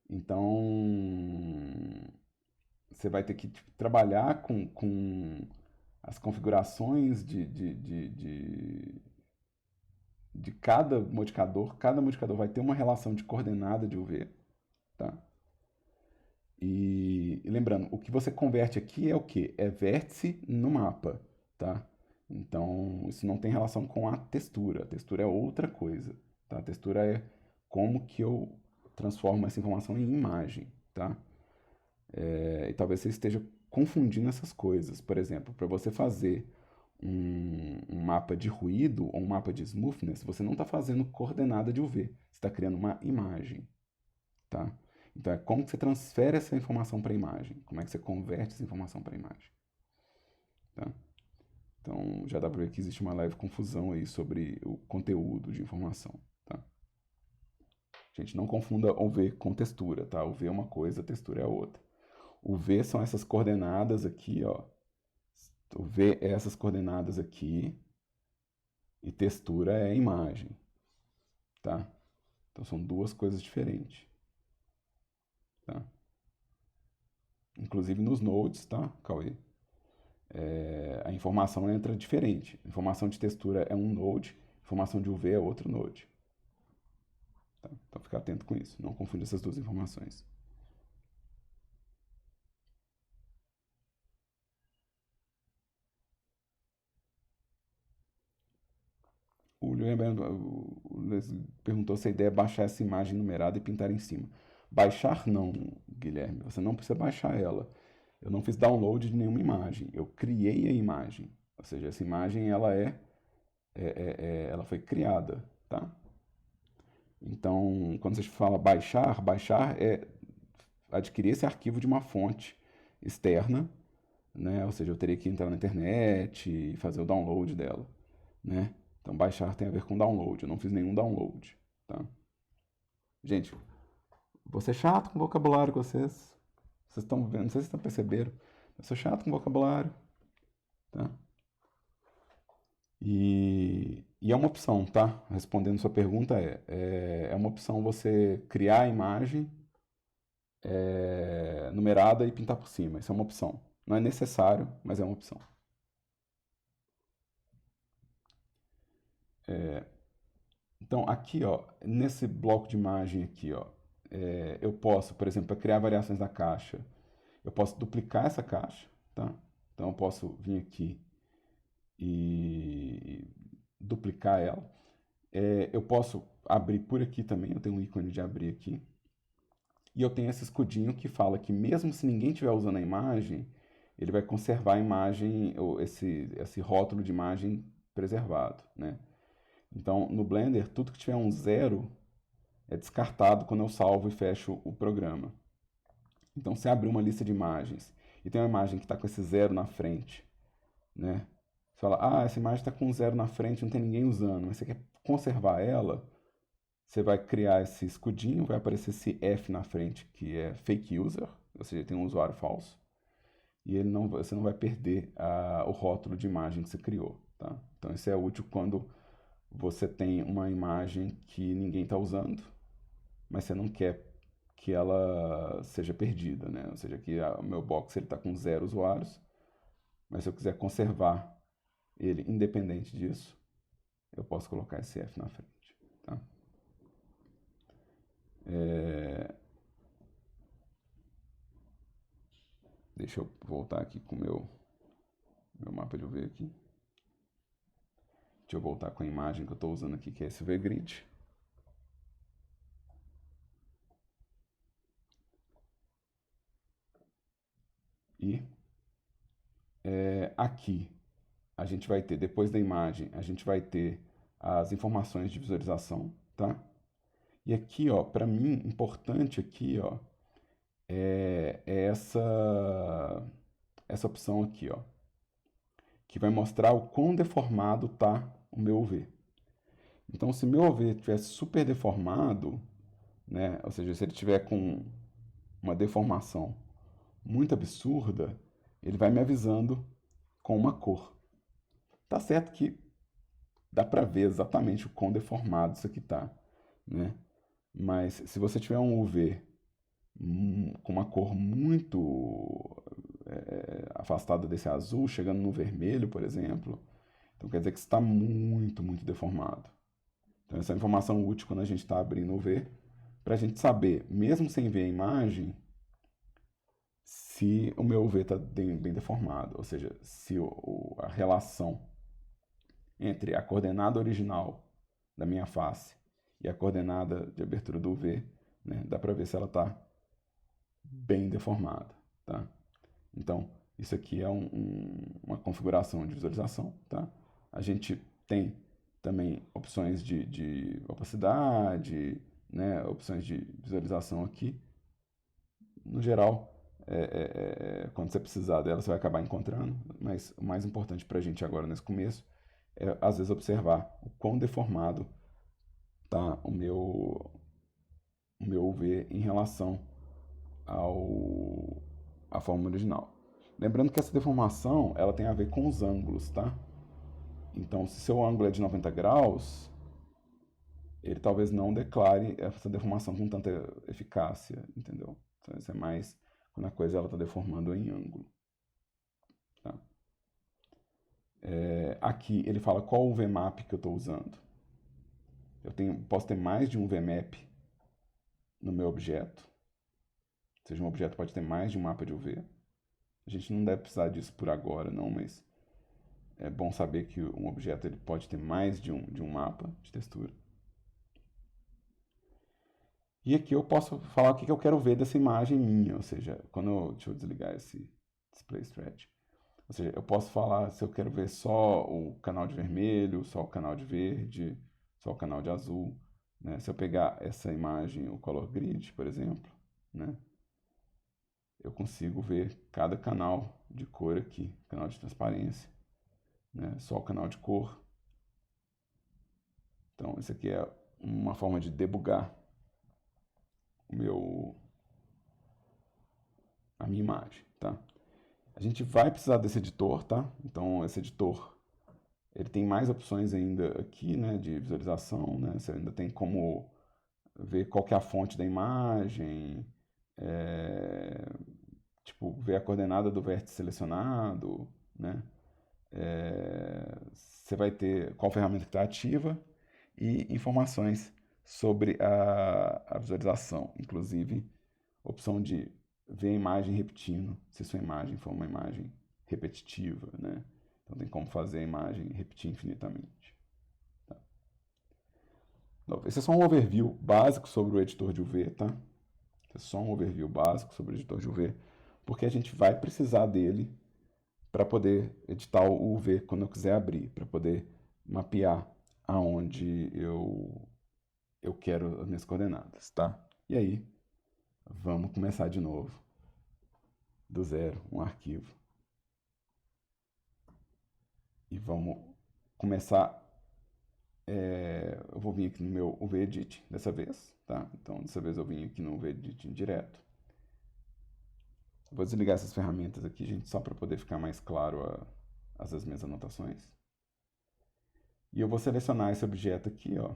Então, você vai ter que tipo, trabalhar com as configurações de cada modificador vai ter uma relação de coordenada de UV, tá? E lembrando, o que você converte aqui é o que? É vértice no mapa, tá? Então, isso não tem relação com a textura. A textura é outra coisa, tá? A textura é como que eu transformo essa informação em imagem, tá? E talvez você esteja confundindo essas coisas. Por exemplo, para você fazer um mapa de ruído ou um mapa de smoothness, você não está fazendo coordenada de UV, você está criando uma imagem, tá? Então é como que você transfere essa informação para a imagem, como é que você converte essa informação para a imagem, tá? Então já dá para ver que existe uma leve confusão aí sobre o conteúdo de informação, tá? Gente, não confunda o V com textura, tá? O V é uma coisa, a textura é outra. O V são essas coordenadas aqui, ó. O V é essas coordenadas aqui e textura é a imagem, tá? Então são duas coisas diferentes, tá? Inclusive nos nodes, tá, Cauê? A informação entra diferente. Informação de textura é um node, informação de UV é outro node. Tá? Então fica atento com isso, não confunde essas duas informações. O Luiz perguntou se a ideia é baixar essa imagem numerada e pintar em cima. Baixar não, Guilherme, você não precisa baixar ela. Eu não fiz download de nenhuma imagem, eu criei a imagem. Ou seja, essa imagem ela ela foi criada, tá? Então, quando você fala baixar, baixar é adquirir esse arquivo de uma fonte externa, né? Ou seja, eu teria que entrar na internet e fazer o download dela, né? Então, baixar tem a ver com download. Eu não fiz nenhum download, tá? Gente, vou ser chato com vocabulário com vocês. Vocês estão vendo, não sei se vocês estão perceberam. Eu sou chato com vocabulário, tá? E é uma opção, tá? Respondendo sua pergunta, é uma opção você criar a imagem numerada e pintar por cima. Isso é uma opção. Não é necessário, mas é uma opção. Então, aqui, ó, nesse bloco de imagem aqui, ó, eu posso, por exemplo, para criar variações da caixa, eu posso duplicar essa caixa, tá? Então, eu posso vir aqui e duplicar ela. Eu posso abrir por aqui também, eu tenho um ícone de abrir aqui. E eu tenho esse escudinho que fala que mesmo se ninguém estiver usando a imagem, ele vai conservar a imagem, ou esse rótulo de imagem preservado, né? Então, no Blender, tudo que tiver um 0 é descartado quando eu salvo e fecho o programa. Então, se abrir uma lista de imagens e tem uma imagem que está com esse 0 na frente, né? Você fala, ah, essa imagem está com um 0 na frente, não tem ninguém usando, mas você quer conservar ela, você vai criar esse escudinho, vai aparecer esse F na frente, que é fake user, ou seja, tem um usuário falso, e você não vai perder o rótulo de imagem que você criou, tá? Então, isso é útil quando você tem uma imagem que ninguém está usando, mas você não quer que ela seja perdida, né? Ou seja, que o meu box está com 0 usuários, mas se eu quiser conservar ele independente disso, eu posso colocar esse F na frente, tá? Deixa eu voltar aqui com o meu mapa de UV aqui. Deixa eu voltar com a imagem que eu estou usando aqui, que é esse UV-Grid. E aqui a gente vai ter, depois da imagem, a gente vai ter as informações de visualização, tá? E aqui, ó, para mim, importante aqui, ó, é essa opção aqui, ó, que vai mostrar o quão deformado tá o meu UV. Então, se meu UV estiver super deformado, né, ou seja, se ele tiver com uma deformação muito absurda, ele vai me avisando com uma cor. Tá certo que dá para ver exatamente o quão deformado isso aqui tá, né? Mas se você tiver um UV com uma cor muito afastada desse azul, chegando no vermelho, por exemplo, então quer dizer que está muito, muito deformado. Então essa é informação útil quando a gente está abrindo o UV, para a gente saber, mesmo sem ver a imagem, se o meu UV está bem deformado, ou seja, se a relação entre a coordenada original da minha face e a coordenada de abertura do UV, né, dá para ver se ela está bem deformada, tá? Então, isso aqui é uma configuração de visualização, tá? A gente tem também opções de opacidade, né, opções de visualização aqui. No geral, quando você precisar dela, você vai acabar encontrando, mas o mais importante para a gente agora nesse começo é, às vezes, observar o quão deformado está o meu UV em relação à forma original. Lembrando que essa deformação ela tem a ver com os ângulos, tá? Então, se seu ângulo é de 90 graus, ele talvez não declare essa deformação com tanta eficácia, entendeu? Então, isso é mais quando a coisa está deformando em ângulo. Tá? Aqui ele fala qual o VMAP que eu estou usando. Posso ter mais de um VMAP no meu objeto. Ou seja, um objeto pode ter mais de um mapa de UV. A gente não deve precisar disso por agora, não, mas é bom saber que um objeto ele pode ter mais de um mapa de textura. E aqui eu posso falar o que eu quero ver dessa imagem minha, ou seja, deixa eu desligar esse display stretch. Ou seja, eu posso falar se eu quero ver só o canal de vermelho, só o canal de verde, só o canal de azul, né? Se eu pegar essa imagem, o color grid, por exemplo, né? Eu consigo ver cada canal de cor aqui, canal de transparência, né? Só o canal de cor. Então, isso aqui é uma forma de debugar a minha imagem, tá? A gente vai precisar desse editor, tá? Então, esse editor, ele tem mais opções ainda aqui, né, de visualização, né? Você ainda tem como ver qual que é a fonte da imagem, tipo, ver a coordenada do vértice selecionado, né? Você vai ter qual ferramenta que está ativa e informações sobre a visualização, inclusive opção de ver a imagem repetindo, se sua imagem for uma imagem repetitiva, né? Então tem como fazer a imagem repetir infinitamente. Tá? Esse é só um overview básico sobre o editor de UV, tá? É só um overview básico sobre o editor de UV, porque a gente vai precisar dele para poder editar o UV quando eu quiser abrir, para poder mapear aonde eu quero as minhas coordenadas, tá? E aí, vamos começar de novo, do zero, um arquivo. E vamos começar. Eu vou vir aqui no meu UV-Edit dessa vez, tá? Então, dessa vez eu vim aqui no UV-Edit direto. Vou desligar essas ferramentas aqui, gente, só para poder ficar mais claro as minhas anotações. E eu vou selecionar esse objeto aqui, ó.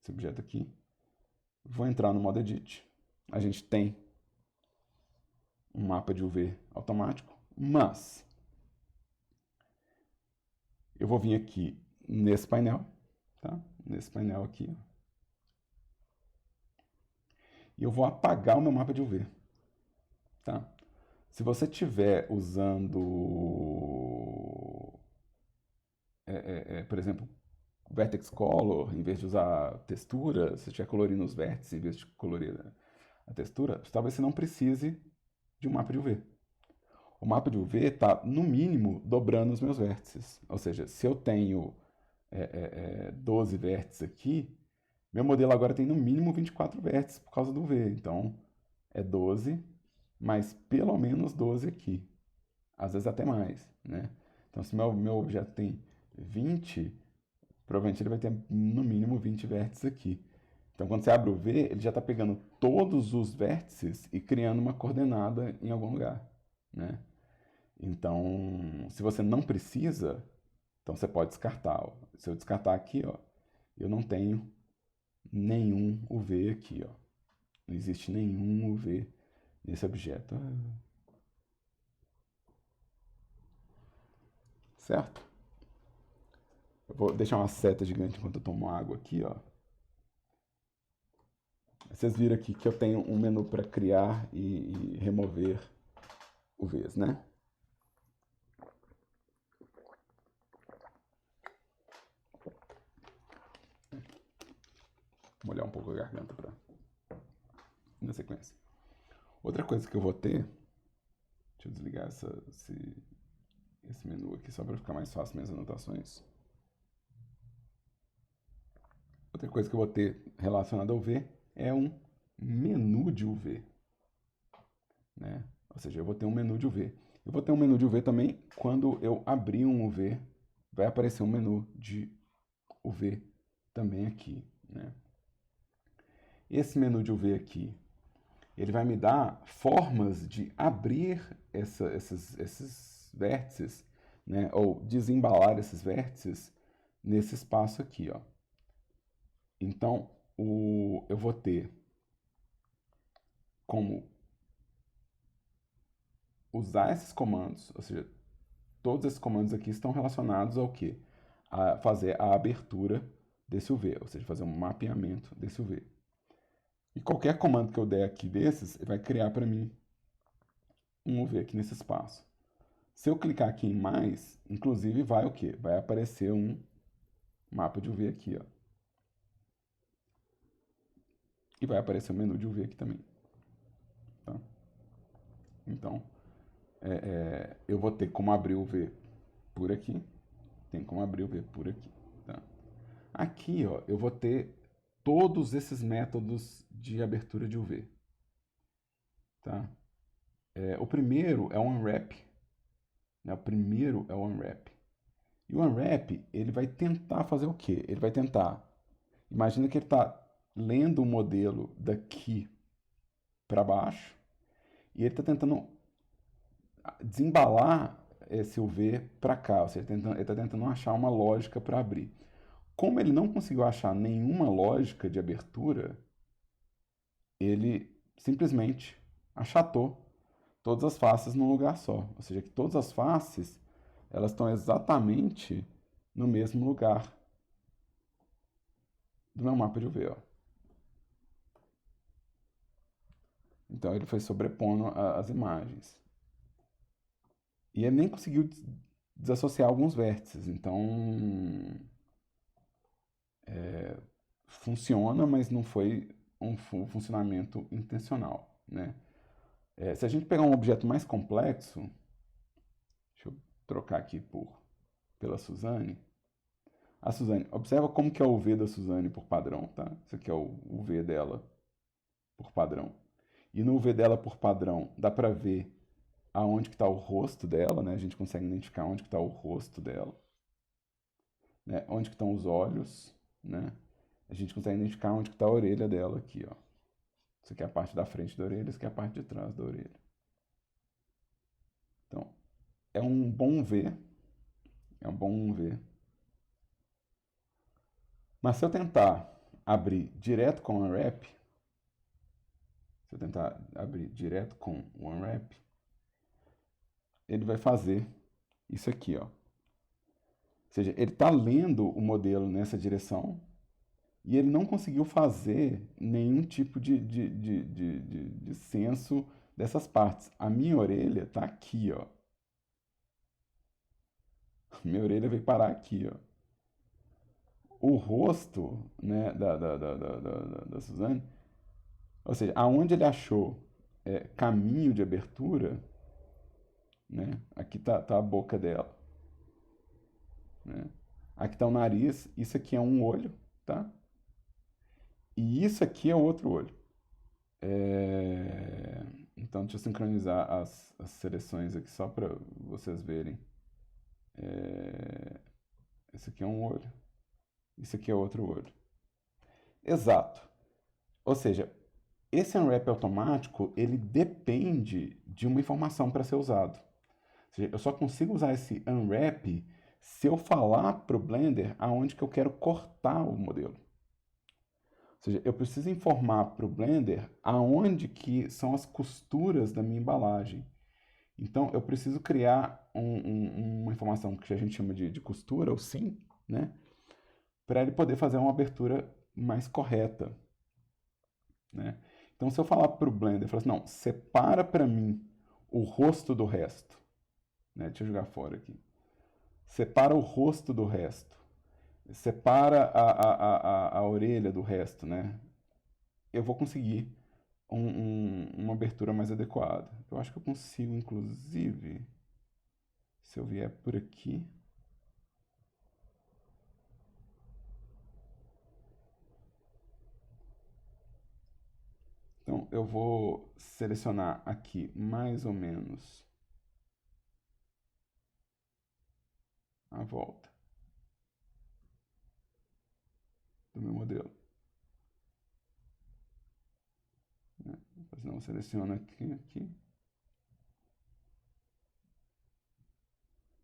Esse objeto aqui. Vou entrar no modo Edit. A gente tem um mapa de UV automático, mas eu vou vir aqui nesse painel, tá? Nesse painel aqui, ó. E eu vou apagar o meu mapa de UV, tá? Se você estiver usando, por exemplo, Vertex Color, em vez de usar textura, se estiver colorindo os vértices em vez de colorir a textura, talvez você não precise de um mapa de UV. O mapa de UV está, no mínimo, dobrando os meus vértices. Ou seja, se eu tenho 12 vértices aqui, meu modelo agora tem no mínimo 24 vértices por causa do UV. Então, é 12, mas pelo menos 12 aqui. Às vezes até mais, né? Então, se meu objeto tem 20, provavelmente ele vai ter no mínimo 20 vértices aqui. Então, quando você abre o V, ele já está pegando todos os vértices e criando uma coordenada em algum lugar, né? Então, se você não precisa, então você pode descartar. Ó. Se eu descartar aqui, ó, eu não tenho nenhum UV aqui, ó. Não existe nenhum UV nesse objeto. Certo? Eu vou deixar uma seta gigante enquanto eu tomo água aqui, ó. Vocês viram aqui que eu tenho um menu para criar e remover UVs, né? Vou molhar um pouco a garganta para na sequência. Outra coisa que eu vou ter, deixa eu desligar esse menu aqui só para ficar mais fácil minhas anotações. Outra coisa que eu vou ter relacionada ao UV é um menu de UV, né? Ou seja, eu vou ter um menu de UV. Eu vou ter um menu de UV também quando eu abrir um UV, vai aparecer um menu de UV também aqui, né? Esse menu de UV aqui, ele vai me dar formas de abrir esses vértices, né? Ou desembalar esses vértices nesse espaço aqui, ó. Então, eu vou ter como usar esses comandos, ou seja, todos esses comandos aqui estão relacionados ao quê? A fazer a abertura desse UV, ou seja, fazer um mapeamento desse UV. E qualquer comando que eu der aqui desses, vai criar para mim um UV aqui nesse espaço. Se eu clicar aqui em mais, inclusive vai o quê? Vai aparecer um mapa de UV aqui, ó. E vai aparecer o menu de UV aqui também. Tá? Então, eu vou ter como abrir o UV por aqui. Tem como abrir o UV por aqui. Tá? Aqui, ó, eu vou ter todos esses métodos de abertura de UV. Tá? O primeiro é o unwrap. Né? O primeiro é o unwrap. E o unwrap, ele vai tentar fazer o quê? Ele vai tentar... Imagina que ele está lendo o modelo daqui para baixo e ele está tentando desembalar esse UV para cá. Ou seja, ele está tentando achar uma lógica para abrir. Como ele não conseguiu achar nenhuma lógica de abertura, ele simplesmente achatou todas as faces num lugar só. Ou seja, que todas as faces elas estão exatamente no mesmo lugar do meu mapa de UV. Ó. Então ele foi sobrepondo as imagens. E ele nem conseguiu desassociar alguns vértices. Então funciona, mas não foi um funcionamento intencional, né? Se a gente pegar um objeto mais complexo, deixa eu trocar aqui pela Suzane. A Suzane, observa como que é o V da Suzane por padrão, tá? Isso aqui é o V dela por padrão. E no V dela por padrão, dá para ver aonde que está o rosto dela, né? A gente consegue identificar onde que está o rosto dela, né? Onde que estão os olhos, né? A gente consegue identificar onde que está a orelha dela aqui, ó. Isso aqui é a parte da frente da orelha, isso aqui é a parte de trás da orelha. Então, é um bom V, é um bom V. Mas se eu tentar abrir direto com o Unwrap, se eu tentar abrir direto com o Unwrap, ele vai fazer isso aqui, ó. Ou seja, ele está lendo o modelo nessa direção e ele não conseguiu fazer nenhum tipo de senso dessas partes. A minha orelha está aqui, ó. Minha orelha veio parar aqui, ó. O rosto, né, da Suzane, ou seja, aonde ele achou caminho de abertura, né, aqui tá a boca dela, né? Aqui tá o nariz, isso aqui é um olho, tá? E isso aqui é outro olho. Então, deixa eu sincronizar as seleções aqui só para vocês verem. Esse aqui é um olho, isso aqui é outro olho. Exato. Ou seja, esse unwrap automático, ele depende de uma informação para ser usado. Ou seja, eu só consigo usar esse unwrap se eu falar para o Blender aonde que eu quero cortar o modelo. Ou seja, eu preciso informar para o Blender aonde que são as costuras da minha embalagem. Então, eu preciso criar uma informação que a gente chama de costura, ou sim, né? Para ele poder fazer uma abertura mais correta, né? Então, se eu falar para o Blender, eu falo assim, não, separa para mim o rosto do resto, né? Deixa eu jogar fora aqui. Separa o rosto do resto. Separa a orelha do resto, né? Eu vou conseguir uma abertura mais adequada. Eu acho que eu consigo, inclusive, se eu vier por aqui. Então, eu vou selecionar aqui mais ou menos a volta do meu modelo. Né? Não, seleciono aqui.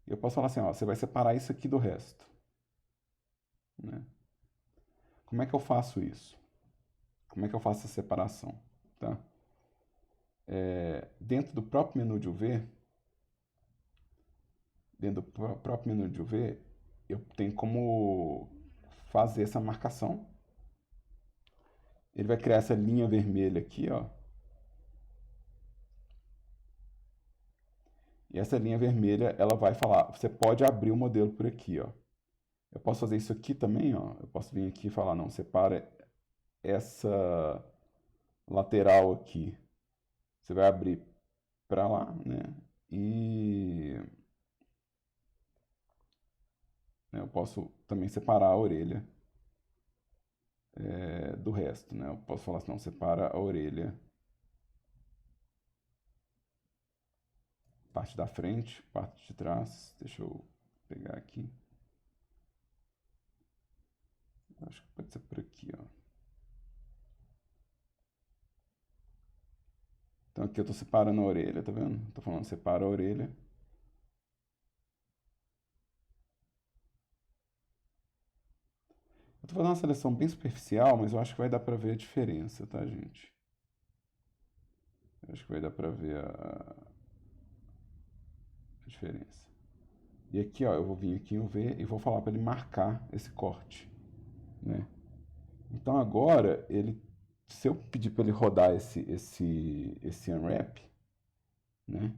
E eu posso falar assim, ó, você vai separar isso aqui do resto. Né? Como é que eu faço isso? Como é que eu faço essa separação? Tá? Dentro do próprio menu de UV, eu tenho como fazer essa marcação. Ele vai criar essa linha vermelha aqui, ó. E essa linha vermelha, ela vai falar, você pode abrir o modelo por aqui, ó. Eu posso fazer isso aqui também, ó. Eu posso vir aqui e falar, não, separa essa lateral aqui. Você vai abrir para lá, né? E eu posso também separar a orelha do resto, né? Eu posso falar assim, não, separa a orelha, parte da frente, parte de trás. Deixa eu pegar aqui. Acho que pode ser por aqui, ó. Então aqui eu tô separando a orelha, tá vendo? Tô falando separa a orelha. Eu tô fazendo uma seleção bem superficial, mas eu acho que vai dar pra ver a diferença, tá, gente? Eu acho que vai dar pra ver a diferença. E aqui, ó, eu vou vir aqui em UV e vou falar para ele marcar esse corte, né? Então agora, se eu pedir para ele rodar esse unwrap, né?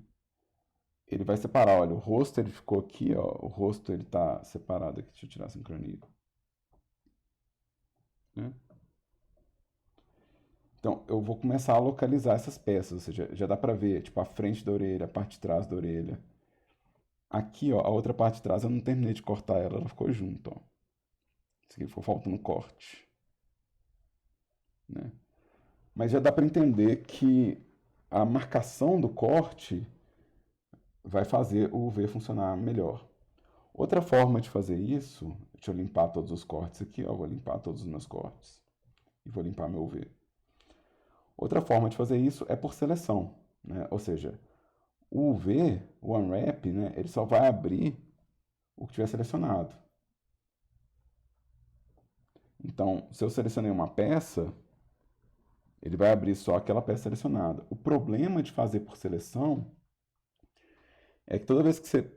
Ele vai separar, olha, o rosto ele ficou aqui, ó, o rosto ele tá separado aqui, deixa eu tirar a sincronia. né? Então, eu vou começar a localizar essas peças, ou seja, já dá para ver, tipo, a frente da orelha, a parte de trás da orelha. Aqui, ó, a outra parte de trás eu não terminei de cortar ela, ela ficou junto, ó. Isso aqui ficou faltando corte, né? Mas já dá para entender que a marcação do corte vai fazer o V funcionar melhor. Outra forma de fazer isso, deixa eu limpar todos os cortes aqui, ó, vou limpar todos os meus cortes e vou limpar meu V. Outra forma de fazer isso é por seleção, né? Ou seja, o UV, o unwrap, né, ele só vai abrir o que tiver selecionado. Então, se eu selecionei uma peça, ele vai abrir só aquela peça selecionada. O problema de fazer por seleção é que toda vez que você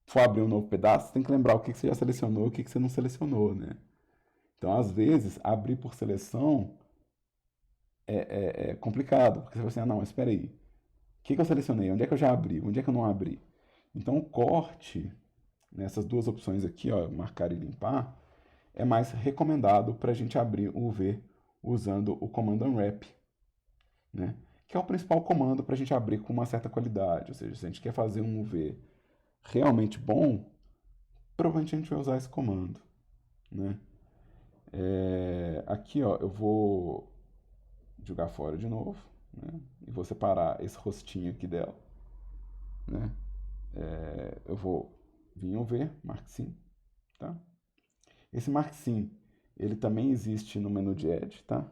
for abrir um novo pedaço, você tem que lembrar o que você já selecionou e o que você não selecionou, né? Então, às vezes, abrir por seleção é complicado, porque você fala assim, ah, não, mas espera aí, o que eu selecionei? Onde é que eu já abri? Onde é que eu não abri? Então, o corte, nessas duas opções aqui, ó, marcar e limpar, é mais recomendado para a gente abrir o UV usando o comando unwrap, né? Que é o principal comando para a gente abrir com uma certa qualidade. Ou seja, se a gente quer fazer um UV realmente bom, provavelmente a gente vai usar esse comando, né? Aqui, ó, eu vou jogar fora de novo, né? E vou separar esse rostinho aqui dela, né? Eu vou vir em UV, Mark Sim, tá? Esse Mark Sim, ele também existe no menu de Edge, tá?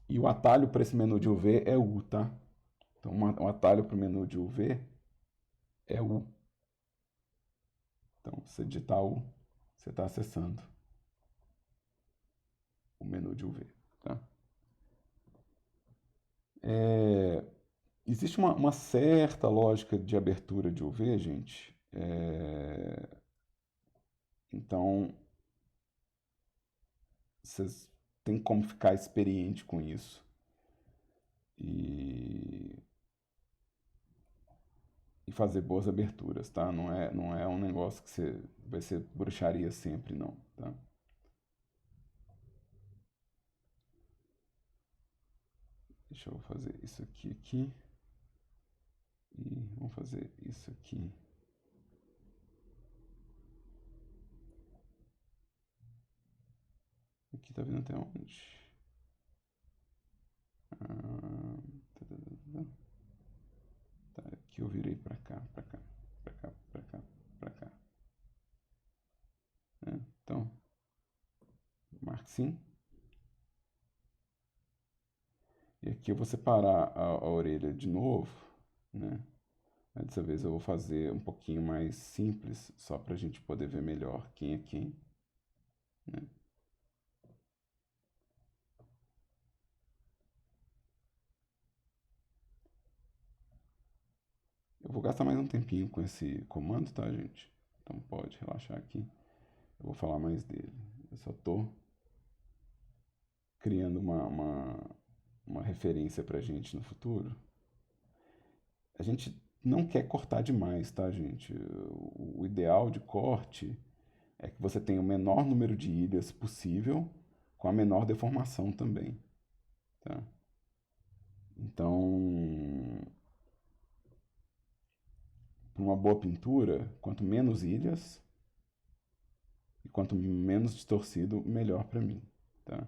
E o atalho para esse menu de UV é U, tá? Então, um atalho para o menu de UV é U. Então, se você digitar U, você está acessando o menu de UV, tá? Existe uma certa lógica de abertura de UV, gente. Então, vocês têm como ficar experiente com isso. E, e fazer boas aberturas, tá? Não é um negócio que você vai ser bruxaria sempre, não, tá? Deixa eu fazer isso aqui. E vamos fazer isso aqui. Aqui tá vendo até onde? Ah, tá, aqui eu virei pra cá, pra cá, pra cá, pra cá, pra cá. Né? Então, marque sim. E aqui eu vou separar a orelha de novo, né? Dessa vez eu vou fazer um pouquinho mais simples, só para a gente poder ver melhor quem é quem, né? Eu vou gastar mais um tempinho com esse comando, tá, gente? Então pode relaxar aqui. Eu vou falar mais dele. Eu só tô criando uma referência pra gente no futuro. A gente não quer cortar demais, tá, gente? O ideal de corte é que você tenha o menor número de ilhas possível, com a menor deformação também, tá? Então, para uma boa pintura, quanto menos ilhas e quanto menos distorcido, melhor para mim, tá?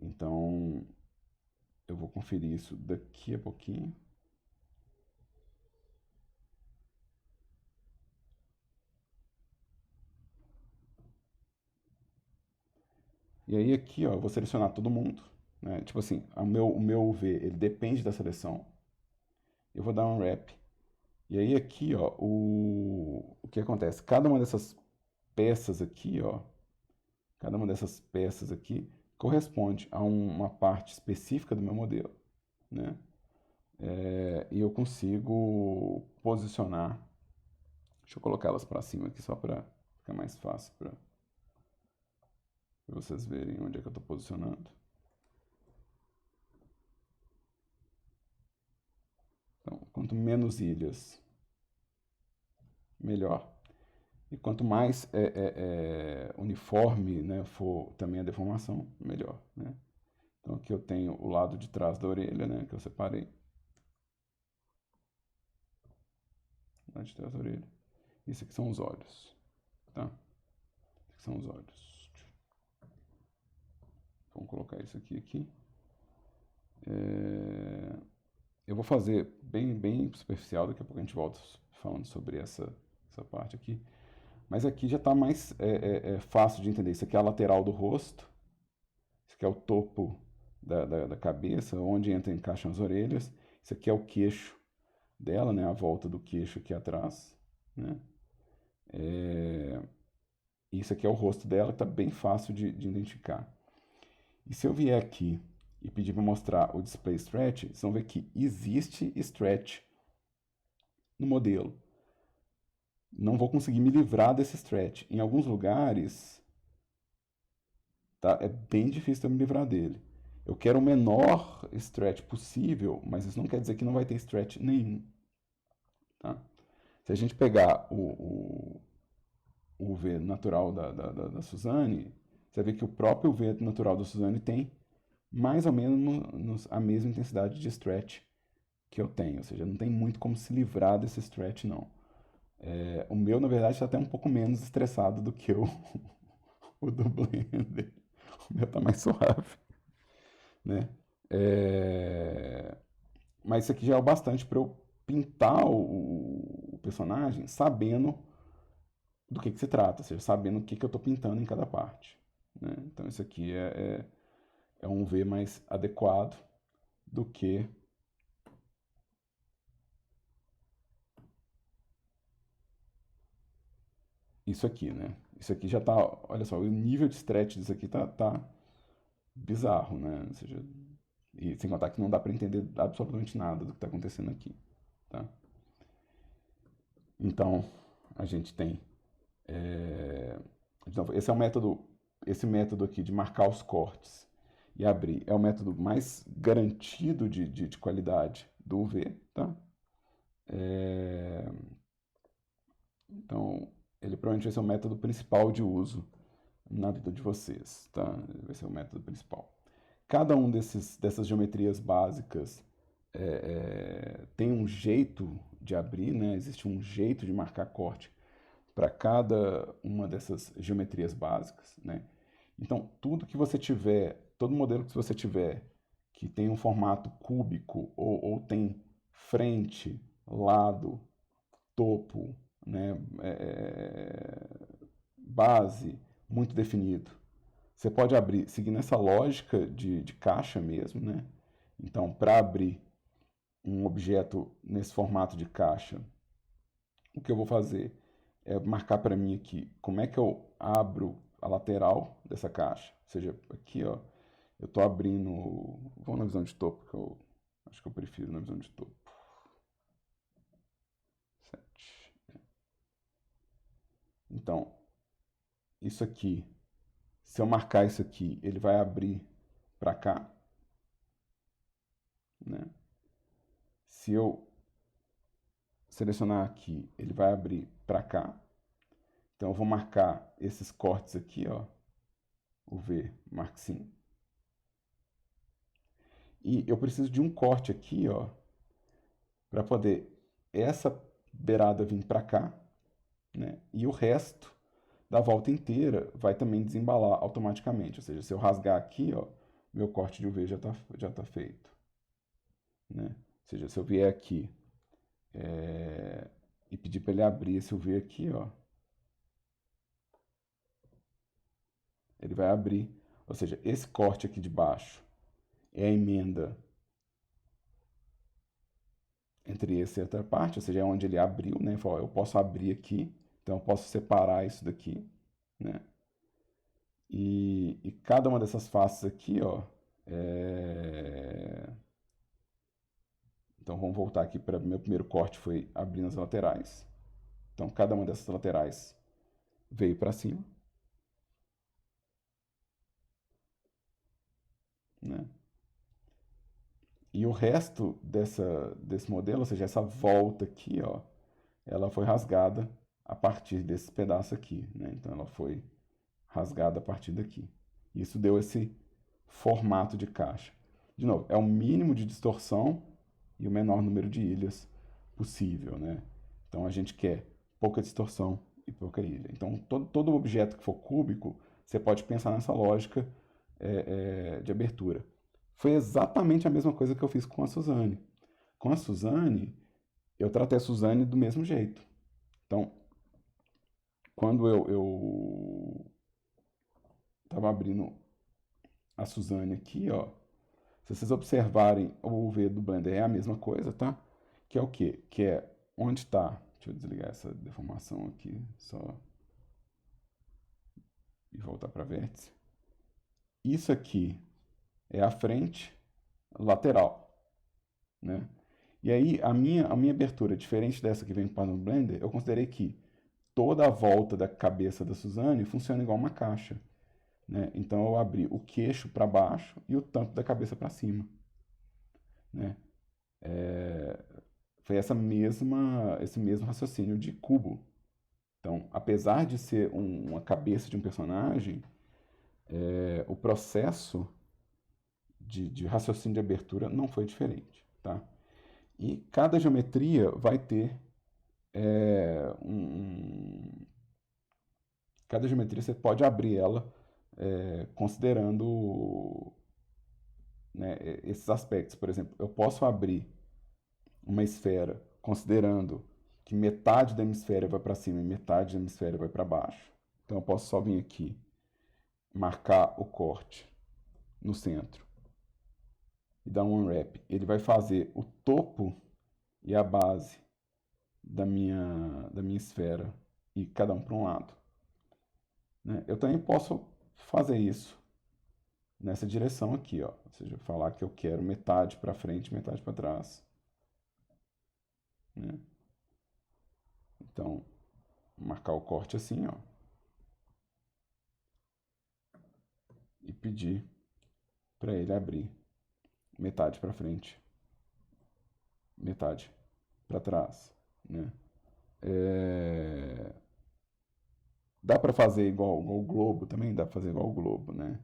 Então, eu vou conferir isso daqui a pouquinho. E aí aqui, ó, eu vou selecionar todo mundo, né? Tipo assim, o meu UV, ele depende da seleção. Eu vou dar um wrap. E aí aqui, ó, o que acontece? Cada uma dessas peças aqui, ó, cada uma dessas peças aqui corresponde a uma parte específica do meu modelo, né? E eu consigo posicionar. Deixa eu colocar elas para cima aqui só para ficar mais fácil para vocês verem onde é que eu estou posicionando. Então, quanto menos ilhas, melhor. E quanto mais uniforme, né, for também a deformação, melhor, né? Então aqui eu tenho o lado de trás da orelha, né, que eu separei. Lado de trás da orelha. Isso aqui são os olhos, tá? Esses são os olhos. Vamos colocar isso aqui. Eu vou fazer bem superficial, daqui a pouco a gente volta falando sobre essa parte aqui. Mas aqui já está mais fácil de entender. Isso aqui é a lateral do rosto. Isso aqui é o topo da cabeça, onde encaixam as orelhas. Isso aqui é o queixo dela, né? A volta do queixo aqui atrás, né? Isso aqui é o rosto dela, que está bem fácil de identificar. E se eu vier aqui e pedir para mostrar o display stretch, vocês vão ver que existe stretch no modelo. Não vou conseguir me livrar desse stretch. Em alguns lugares, tá? É bem difícil eu me livrar dele. Eu quero o menor stretch possível, mas isso não quer dizer que não vai ter stretch nenhum. Tá? Se a gente pegar o V natural da Suzane, você vê que o próprio V natural da Suzane tem mais ou menos a mesma intensidade de stretch que eu tenho. Ou seja, não tem muito como se livrar desse stretch, não. O meu, na verdade, está até um pouco menos estressado do que o do Blender. O meu está mais suave, né? Mas isso aqui já é o bastante para eu pintar o personagem sabendo do que se trata, ou seja, sabendo o que eu estou pintando em cada parte, né? Então isso aqui é um V mais adequado do que isso aqui, né? Isso aqui já tá, olha só, o nível de stretch disso aqui tá bizarro, né? Ou seja, e sem contar que não dá para entender absolutamente nada do que está acontecendo aqui, tá? Então, a gente tem então, esse método aqui de marcar os cortes e abrir é o método mais garantido de qualidade do UV, tá? Então, ele provavelmente vai ser o método principal de uso na vida de vocês, tá? Ele vai ser o método principal. Cada um dessas geometrias básicas tem um jeito de abrir, né? Existe um jeito de marcar corte para cada uma dessas geometrias básicas, né? Então, tudo que você tiver, todo modelo que você tiver que tem um formato cúbico ou tem frente, lado, topo, né, base muito definido. Você pode abrir, seguindo essa lógica de caixa mesmo, né? Então, para abrir um objeto nesse formato de caixa, o que eu vou fazer é marcar para mim aqui como é que eu abro a lateral dessa caixa. Ou seja, aqui, ó, eu estou abrindo. Vamos na visão de topo, que eu acho que eu prefiro na visão de topo. 7. Então, isso aqui, se eu marcar isso aqui, ele vai abrir para cá, né? Se eu selecionar aqui, ele vai abrir para cá. Então eu vou marcar esses cortes aqui, ó, o V, marque sim. E eu preciso de um corte aqui, ó, para poder essa beirada vir para cá, né? E o resto da volta inteira vai também desembalar automaticamente. Ou seja, se eu rasgar aqui, ó, meu corte de UV já tá feito, né? Ou seja, se eu vier aqui e pedir para ele abrir esse UV aqui, ó, ele vai abrir. Ou seja, esse corte aqui de baixo é a emenda entre essa e outra parte, ou seja, é onde ele abriu, né? Fala, eu posso abrir aqui, então eu posso separar isso daqui, né? E cada uma dessas faces aqui, ó, então vamos voltar aqui para meu primeiro corte foi abrindo as laterais. Então cada uma dessas laterais veio para cima, né? E o resto desse modelo, ou seja, essa volta aqui, ó, ela foi rasgada a partir desse pedaço aqui, né? Então ela foi rasgada a partir daqui. Isso deu esse formato de caixa. De novo, é o mínimo de distorção e o menor número de ilhas possível, né? Então a gente quer pouca distorção e pouca ilha. Então todo objeto que for cúbico, você pode pensar nessa lógica de abertura. Foi exatamente a mesma coisa que eu fiz com a Suzane. Com a Suzane, eu tratei a Suzane do mesmo jeito. Então, quando eu estava abrindo a Suzane aqui, ó, se vocês observarem o UV do Blender é a mesma coisa, tá? Que é o quê? Que é onde está. Deixa eu desligar essa deformação aqui, só e voltar para vértice. Isso aqui é a frente lateral, né? E aí a minha abertura, diferente dessa que vem para o Blender, eu considerei que toda a volta da cabeça da Suzane funciona igual uma caixa, né? Então eu abri o queixo para baixo e o tampo da cabeça para cima, né? Foi esse mesmo raciocínio de cubo. Então, apesar de ser uma cabeça de um personagem, o processo de raciocínio de abertura não foi diferente, tá? E cada geometria vai ter cada geometria você pode abrir ela considerando, né, esses aspectos. Por exemplo, eu posso abrir uma esfera considerando que metade da hemisféria vai para cima e metade da hemisféria vai para baixo. Então eu posso só vir aqui, marcar o corte no centro e dar um unwrap. Ele vai fazer o topo e a base da minha esfera e cada um para um lado, né? Eu também posso fazer isso nessa direção aqui, ó. Ou seja, falar que eu quero metade para frente, metade para trás, né? Então, marcar o corte assim, ó, e pedir para ele abrir metade para frente, metade para trás, né? Dá para fazer igual o globo também, dá para fazer igual o globo, né?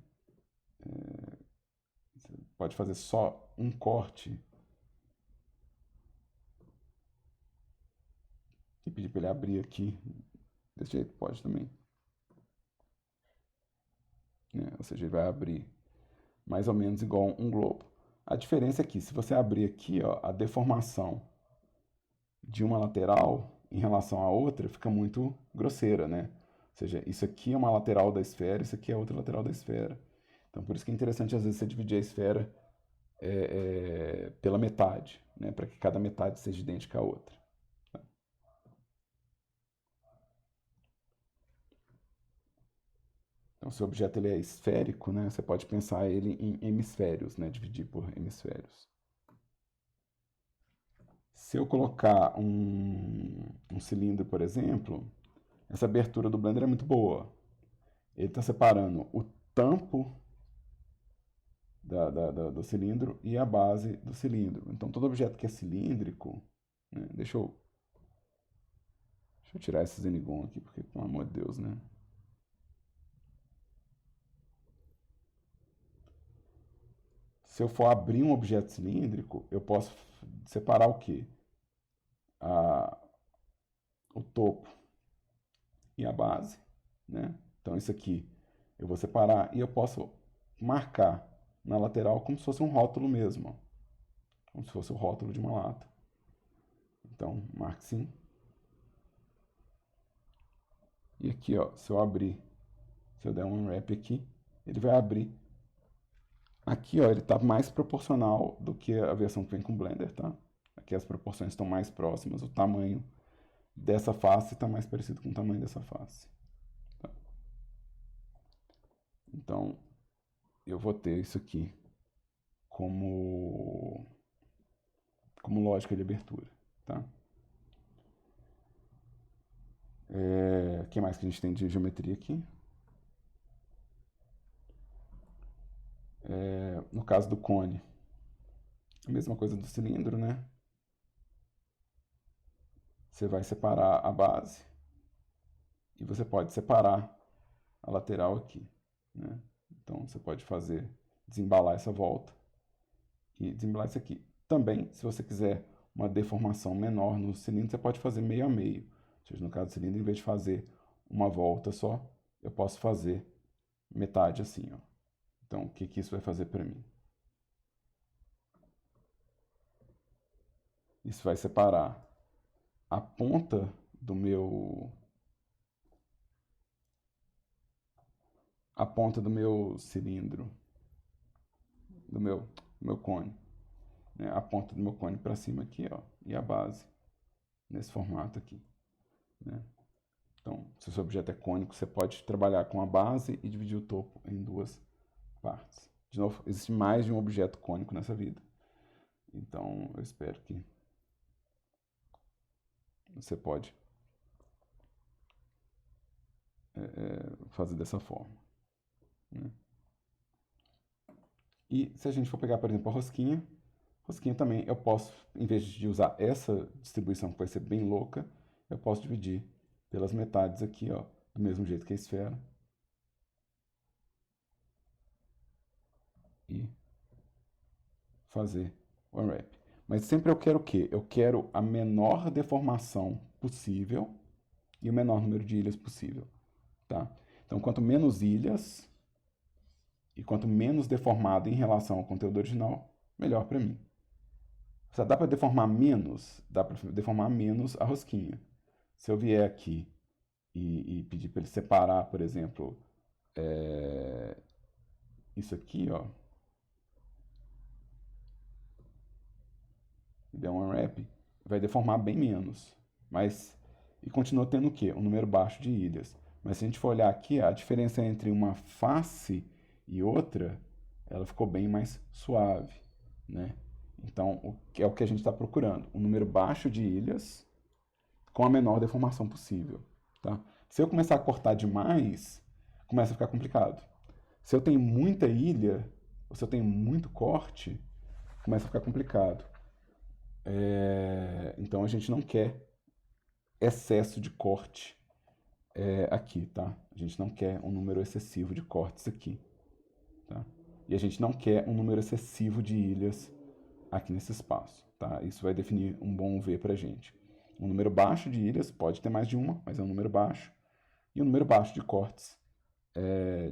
Você pode fazer só um corte e pedir para ele abrir aqui. Desse jeito pode também, né? Ou seja, ele vai abrir mais ou menos igual um globo. A diferença é que se você abrir aqui, ó, a deformação de uma lateral em relação à outra fica muito grosseira, né? Ou seja, isso aqui é uma lateral da esfera, isso aqui é outra lateral da esfera. Então, por isso que é interessante, às vezes, você dividir a esfera pela metade, né? Para que cada metade seja idêntica à outra. Então, se o objeto ele é esférico, né? Você pode pensar ele em hemisférios, né? Dividir por hemisférios. Se eu colocar um cilindro, por exemplo, essa abertura do Blender é muito boa. Ele está separando o tampo do cilindro e a base do cilindro. Então, todo objeto que é cilíndrico, né? Deixa eu tirar esse Zenigon aqui, porque, pelo amor de Deus, né? Se eu for abrir um objeto cilíndrico, eu posso separar o quê? O topo e a base, né? Então, isso aqui eu vou separar e eu posso marcar na lateral como se fosse um rótulo mesmo, ó. Como se fosse o rótulo de uma lata. Então, marque sim. E aqui, ó, se eu der um unwrap aqui, ele vai abrir. Aqui, ó, ele está mais proporcional do que a versão que vem com Blender, tá? Aqui as proporções estão mais próximas, o tamanho dessa face está mais parecido com o tamanho dessa face. Tá? Então, eu vou ter isso aqui como lógica de abertura, tá? O que mais que a gente tem de geometria aqui? No caso do cone, a mesma coisa do cilindro, né? Você vai separar a base E você pode separar a lateral aqui, né? Então você pode desembalar essa volta e desembalar isso aqui. Também, se você quiser uma deformação menor no cilindro, você pode fazer meio a meio. Ou seja, no caso do cilindro, em vez de fazer uma volta só, eu posso fazer metade assim, ó. Então, o que que isso vai fazer para mim? Isso vai separar a ponta do meu cilindro, do meu cone, né? A ponta do meu cone para cima aqui, ó, e a base nesse formato aqui, né? Então, se o seu objeto é cônico, você pode trabalhar com a base e dividir o topo em duas partes. De novo, existe mais de um objeto cônico nessa vida. Então, eu espero que você pode fazer dessa forma, né? E se a gente for pegar, por exemplo, a rosquinha também eu posso, em vez de usar essa distribuição que vai ser bem louca, eu posso dividir pelas metades aqui, ó, do mesmo jeito que a esfera. E fazer o unwrap. Mas sempre eu quero o quê? Eu quero a menor deformação possível e o menor número de ilhas possível, tá? Então, quanto menos ilhas e quanto menos deformado em relação ao conteúdo original, melhor para mim. Só dá para deformar menos? Dá para deformar menos a rosquinha. Se eu vier aqui e pedir para ele separar, por exemplo, isso aqui, ó, e der um unwrap, vai deformar bem menos. Mas, e continua tendo o quê? Um número baixo de ilhas. Mas se a gente for olhar aqui, a diferença entre uma face e outra, ela ficou bem mais suave, né? Então, é o que a gente está procurando. Um número baixo de ilhas com a menor deformação possível, tá? Se eu começar a cortar demais, começa a ficar complicado. Se eu tenho muita ilha, ou se eu tenho muito corte, começa a ficar complicado. Então a gente não quer excesso de corte aqui, tá? A gente não quer um número excessivo de cortes aqui, tá? E a gente não quer um número excessivo de ilhas aqui nesse espaço, tá? Isso vai definir um bom UV pra gente. Um número baixo de ilhas, pode ter mais de uma, mas é um número baixo. E um número baixo de cortes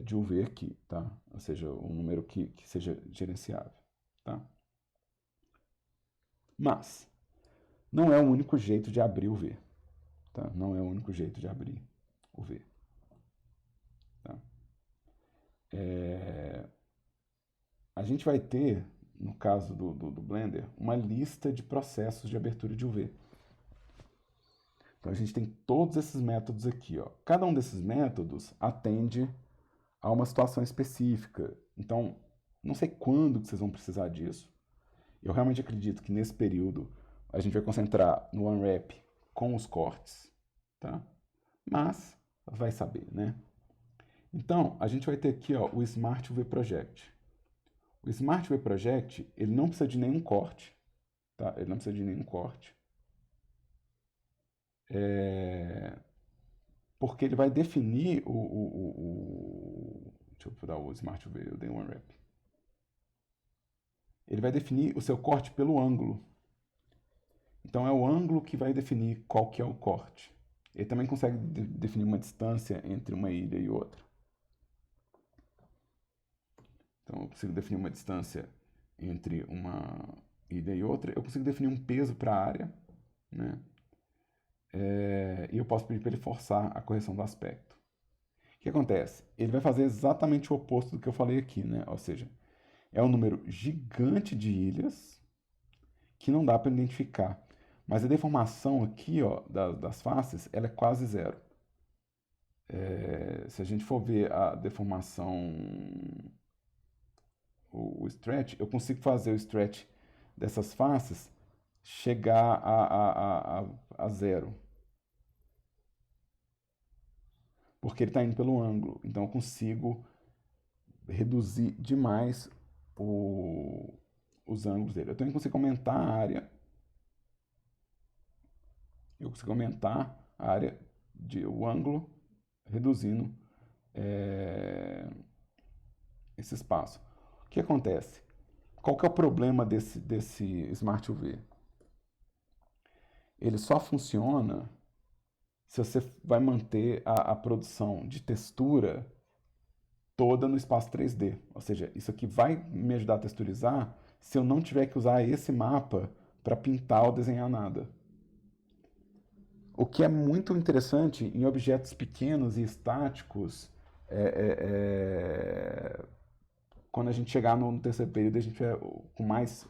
de UV aqui, tá? Ou seja, um número que seja gerenciável, tá? Mas não é o único jeito de abrir o V, tá? Não é o único jeito de abrir o V, tá? A gente vai ter, no caso do Blender, uma lista de processos de abertura de UV. Então a gente tem todos esses métodos aqui, ó. Cada um desses métodos atende a uma situação específica. Então, não sei quando que vocês vão precisar disso. Eu realmente acredito que nesse período a gente vai concentrar no unwrap com os cortes, tá? Mas vai saber, né? Então, a gente vai ter aqui, ó, o Smart UV Project. O Smart UV Project, ele não precisa de nenhum corte, tá? Ele não precisa de nenhum corte. Porque ele vai definir deixa eu dar o Smart UV, eu dei um unwrap. Ele vai definir o seu corte pelo ângulo. Então é o ângulo que vai definir qual que é o corte. Ele também consegue definir uma distância entre uma ilha e outra. Então eu consigo definir uma distância entre uma ilha e outra. Eu consigo definir um peso para a área, né? E eu posso pedir para ele forçar a correção do aspecto. O que acontece? Ele vai fazer exatamente o oposto do que eu falei aqui, né? Ou seja, é um número gigante de ilhas que não dá para identificar. Mas a deformação aqui, ó, das faces, ela é quase zero. Se a gente for ver a deformação, o stretch, eu consigo fazer o stretch dessas faces chegar a zero. Porque ele está indo pelo ângulo. Então eu consigo reduzir demais os ângulos dele. Eu também consigo aumentar a área. Eu consigo aumentar a área o ângulo reduzindo é, esse espaço. O que acontece? Qual que é o problema desse Smart UV? Ele só funciona se você vai manter a produção de textura toda no espaço 3D. Ou seja, isso aqui vai me ajudar a texturizar se eu não tiver que usar esse mapa para pintar ou desenhar nada. O que é muito interessante em objetos pequenos e estáticos, quando a gente chegar no terceiro período, a gente vai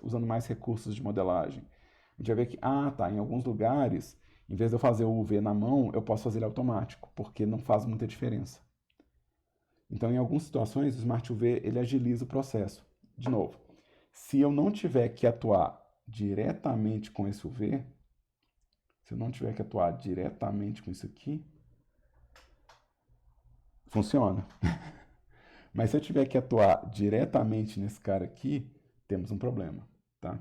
usando mais recursos de modelagem. A gente vai ver que, em alguns lugares, em vez de eu fazer o UV na mão, eu posso fazer ele automático, porque não faz muita diferença. Então, em algumas situações, o Smart UV ele agiliza o processo. De novo, se eu não tiver que atuar diretamente com esse UV, se eu não tiver que atuar diretamente com isso aqui, funciona. Mas se eu tiver que atuar diretamente nesse cara aqui, temos um problema, tá?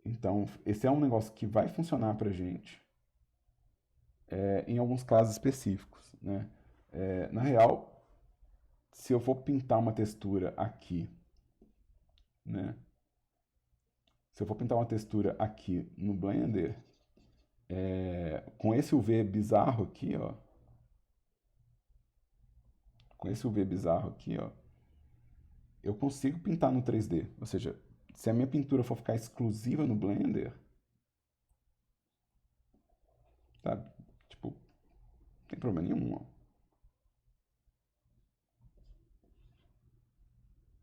Então, esse é um negócio que vai funcionar pra gente em alguns casos específicos, né? Na real, se eu for pintar uma textura aqui, né? Se eu for pintar uma textura aqui no Blender, com esse UV bizarro aqui, ó, com esse UV bizarro aqui, ó, eu consigo pintar no 3D. Ou seja, se a minha pintura for ficar exclusiva no Blender, sabe? Tipo, não tem problema nenhum, ó.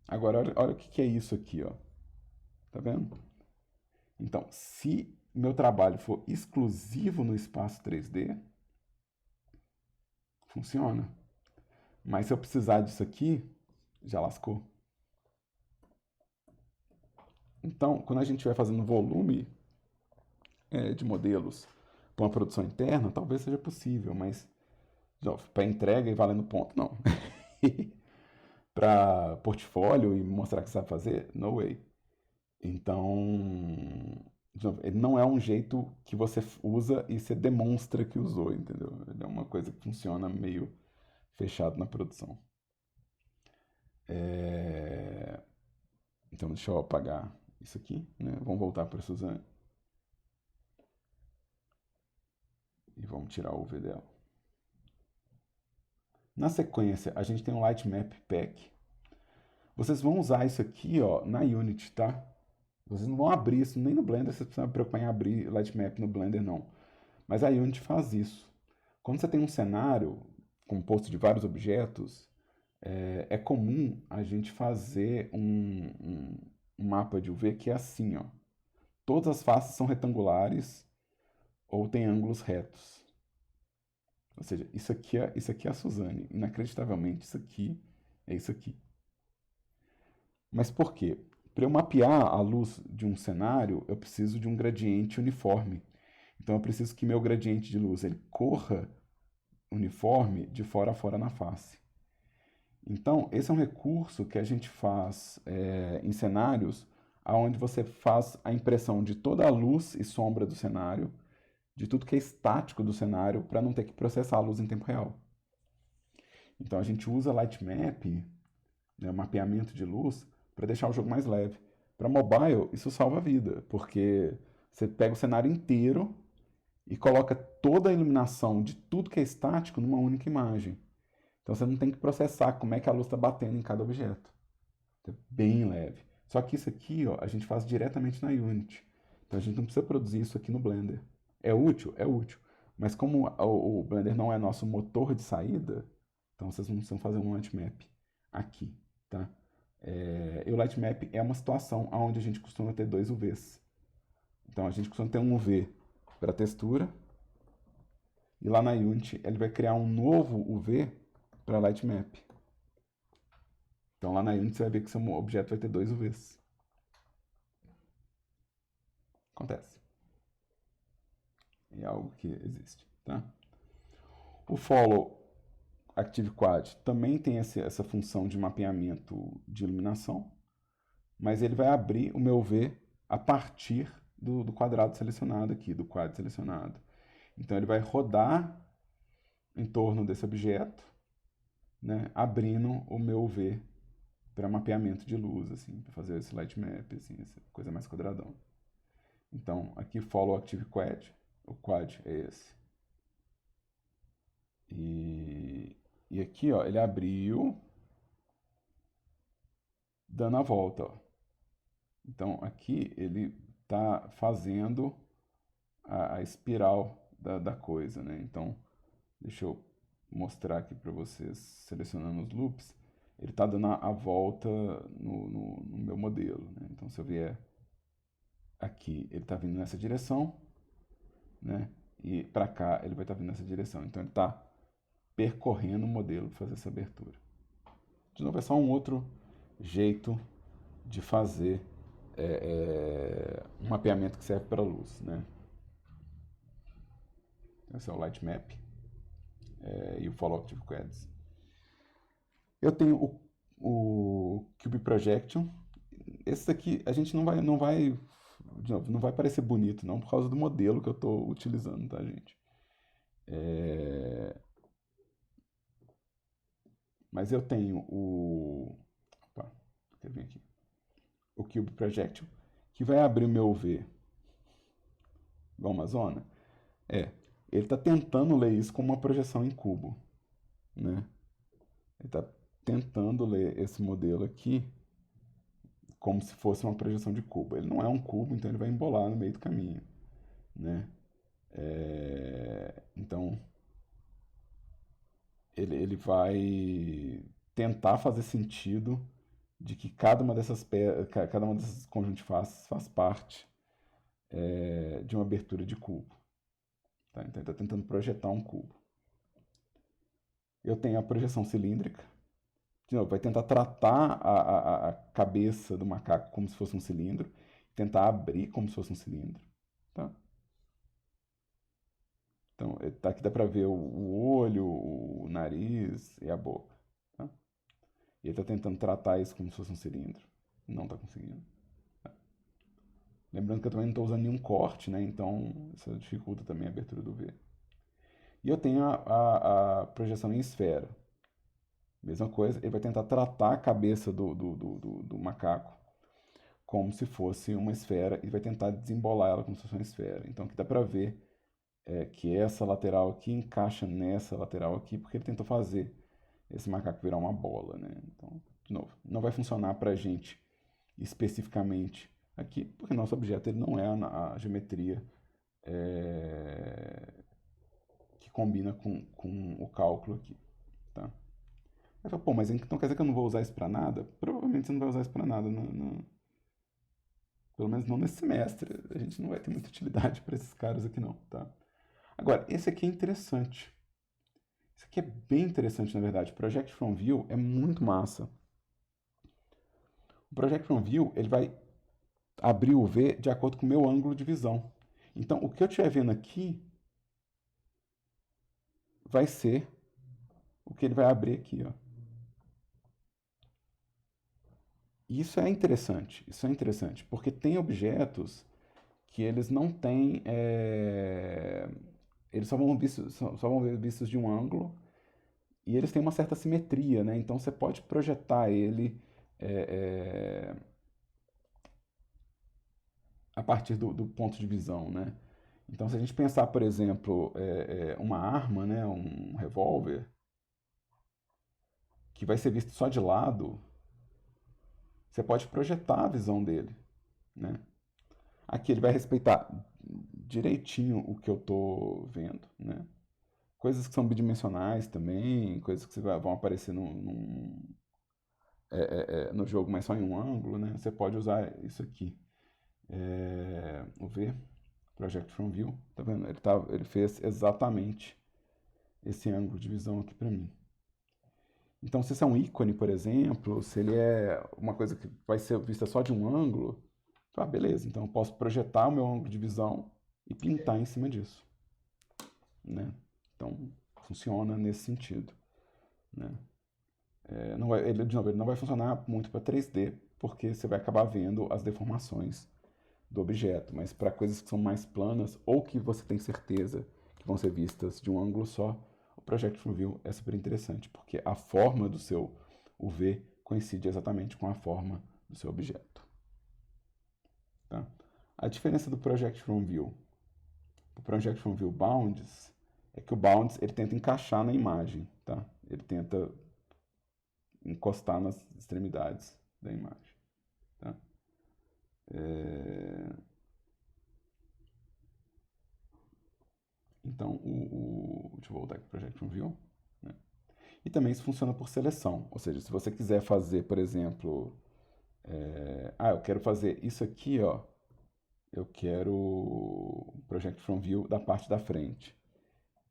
Agora, olha o que é isso aqui, ó. Tá vendo? Então, se meu trabalho for exclusivo no espaço 3D, funciona. Mas se eu precisar disso aqui, já lascou. Então, quando a gente vai fazendo volume de modelos para uma produção interna, talvez seja possível, mas para entrega e valendo ponto, não. Para portfólio e mostrar que sabe fazer, no way. Então, de novo, ele não é um jeito que você usa e você demonstra que usou, entendeu? Ele é uma coisa que funciona meio fechado na produção. Então, deixa eu apagar isso aqui, né? Vamos voltar para a Suzane. E vamos tirar o UV dela. Na sequência, a gente tem um Lightmap Pack. Vocês vão usar isso aqui, ó, na Unity, tá? Vocês não vão abrir isso nem no Blender, vocês precisam se preocupar em abrir Lightmap no Blender, não. Mas a Unity faz isso. Quando você tem um cenário composto de vários objetos, é comum a gente fazer um mapa de UV que é assim, ó. Todas as faces são retangulares ou têm ângulos retos. Ou seja, isso aqui é a Suzane. Inacreditavelmente, isso aqui é isso aqui. Mas por quê? Para eu mapear a luz de um cenário, eu preciso de um gradiente uniforme. Então eu preciso que meu gradiente de luz ele corra uniforme de fora a fora na face. Então, esse é um recurso que a gente faz em cenários onde você faz a impressão de toda a luz e sombra do cenário, de tudo que é estático do cenário, para não ter que processar a luz em tempo real. Então, a gente usa Lightmap, né, mapeamento de luz, para deixar o jogo mais leve. Para mobile, isso salva a vida, porque você pega o cenário inteiro e coloca toda a iluminação de tudo que é estático numa única imagem. Então você não tem que processar como é que a luz está batendo em cada objeto. É bem leve. Só que isso aqui, ó, a gente faz diretamente na Unity. Então a gente não precisa produzir isso aqui no Blender. É útil? É útil. Mas como o Blender não é nosso motor de saída, então vocês não precisam fazer um Lightmap aqui, tá? E o Lightmap é uma situação onde a gente costuma ter dois UVs. Então a gente costuma ter um UV para textura, e lá na Unity ele vai criar um novo UV para Lightmap. Então lá na Unity você vai ver que seu objeto vai ter dois UVs. Acontece. É algo que existe, tá? O Follow Active Quad também tem essa função de mapeamento de iluminação, mas ele vai abrir o meu UV a partir do quadrado selecionado aqui, do quad selecionado. Então ele vai rodar em torno desse objeto, né, abrindo o meu V para mapeamento de luz, assim, para fazer esse light map, assim, essa coisa mais quadradão. Então, aqui follow active quad, o quad é esse. E aqui, ó, ele abriu dando a volta, ó. Então, aqui ele está fazendo a espiral da coisa, né? Então, deixa eu mostrar aqui para vocês, selecionando os loops, ele está dando a volta no meu modelo, né? Então, se eu vier aqui, ele está vindo nessa direção, né? E para cá, ele vai estar vindo nessa direção. Então, ele está percorrendo o modelo para fazer essa abertura. De novo, é só um outro jeito de fazer um mapeamento que serve para a luz, né? Esse é o Light Map e o Follow Active Quads. Eu tenho o Cube Projection. Esse daqui a gente de novo, não vai parecer bonito não por causa do modelo que eu estou utilizando, tá, gente? Mas eu tenho opa, quer vir aqui. O Cube Projection, que vai abrir o meu V igual uma zona. Ele está tentando ler isso como uma projeção em cubo, né? Ele está tentando ler esse modelo aqui como se fosse uma projeção de cubo. Ele não é um cubo, então ele vai embolar no meio do caminho, né? Então, ele vai tentar fazer sentido de que cada uma dessas conjuntos de faces faz parte de uma abertura de cubo. Tá? Então, ele está tentando projetar um cubo. Eu tenho a projeção cilíndrica. De novo, vai tentar tratar a cabeça do macaco como se fosse um cilindro, tentar abrir como se fosse um cilindro. Tá? Então, aqui dá para ver o olho, o nariz e a boca. Tá? E ele está tentando tratar isso como se fosse um cilindro. Não está conseguindo. Tá? Lembrando que eu também não estou usando nenhum corte, né? Então isso dificulta também a abertura do V. E eu tenho a projeção em esfera. Mesma coisa, ele vai tentar tratar a cabeça do macaco como se fosse uma esfera e vai tentar desembolar ela como se fosse uma esfera. Então aqui dá para ver que essa lateral aqui encaixa nessa lateral aqui, porque ele tentou fazer esse macaco virar uma bola, né? Então, de novo, não vai funcionar para a gente especificamente aqui, porque nosso objeto ele não é a geometria que combina com o cálculo aqui, tá? Aí fala, pô, mas então quer dizer que eu não vou usar isso para nada? Provavelmente você não vai usar isso para nada, pelo menos não nesse semestre. A gente não vai ter muita utilidade para esses caras aqui não, tá? Agora, esse aqui é interessante. Esse aqui é bem interessante, na verdade. Project from View é muito massa. O Project from View, ele vai abrir o V de acordo com o meu ângulo de visão. Então, o que eu estiver vendo aqui vai ser o que ele vai abrir aqui, ó. Isso é interessante, porque tem objetos que eles não têm, eles só vão ver vistos de um ângulo e eles têm uma certa simetria, né? Então você pode projetar ele a partir do ponto de visão, né? Então se a gente pensar, por exemplo, uma arma, né? Um revólver, que vai ser visto só de lado, você pode projetar a visão dele, né? Aqui ele vai respeitar direitinho o que eu estou vendo, né? Coisas que são bidimensionais também, coisas que vão aparecer no jogo, mas só em um ângulo, né? Você pode usar isso aqui. O V, Project from View, tá vendo? Ele fez exatamente esse ângulo de visão aqui para mim. Então, se isso é um ícone, por exemplo, se ele é uma coisa que vai ser vista só de um ângulo, beleza, então eu posso projetar o meu ângulo de visão e pintar em cima disso, né? Então, funciona nesse sentido, né? De novo, ele não vai funcionar muito para 3D, porque você vai acabar vendo as deformações do objeto, mas para coisas que são mais planas ou que você tem certeza que vão ser vistas de um ângulo só, o Project from View é super interessante, porque a forma do seu UV coincide exatamente com a forma do seu objeto. Tá? A diferença do Project from View para o Project from View Bounds é que o Bounds ele tenta encaixar na imagem, tá? Ele tenta encostar nas extremidades da imagem. Tá? Então, deixa eu voltar aqui para o Project from View. Né? E também isso funciona por seleção. Ou seja, se você quiser fazer, por exemplo, eu quero fazer isso aqui, ó. Eu quero o Project from View da parte da frente.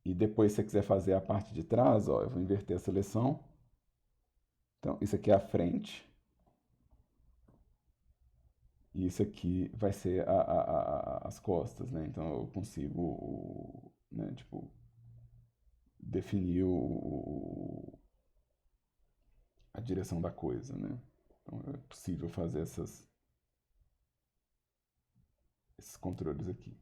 E depois, se você quiser fazer a parte de trás, ó, eu vou inverter a seleção. Então, isso aqui é a frente. E isso aqui vai ser as costas, né? Então, eu consigo, né, tipo, definir a direção da coisa, né? Então, é possível fazer esses controles aqui.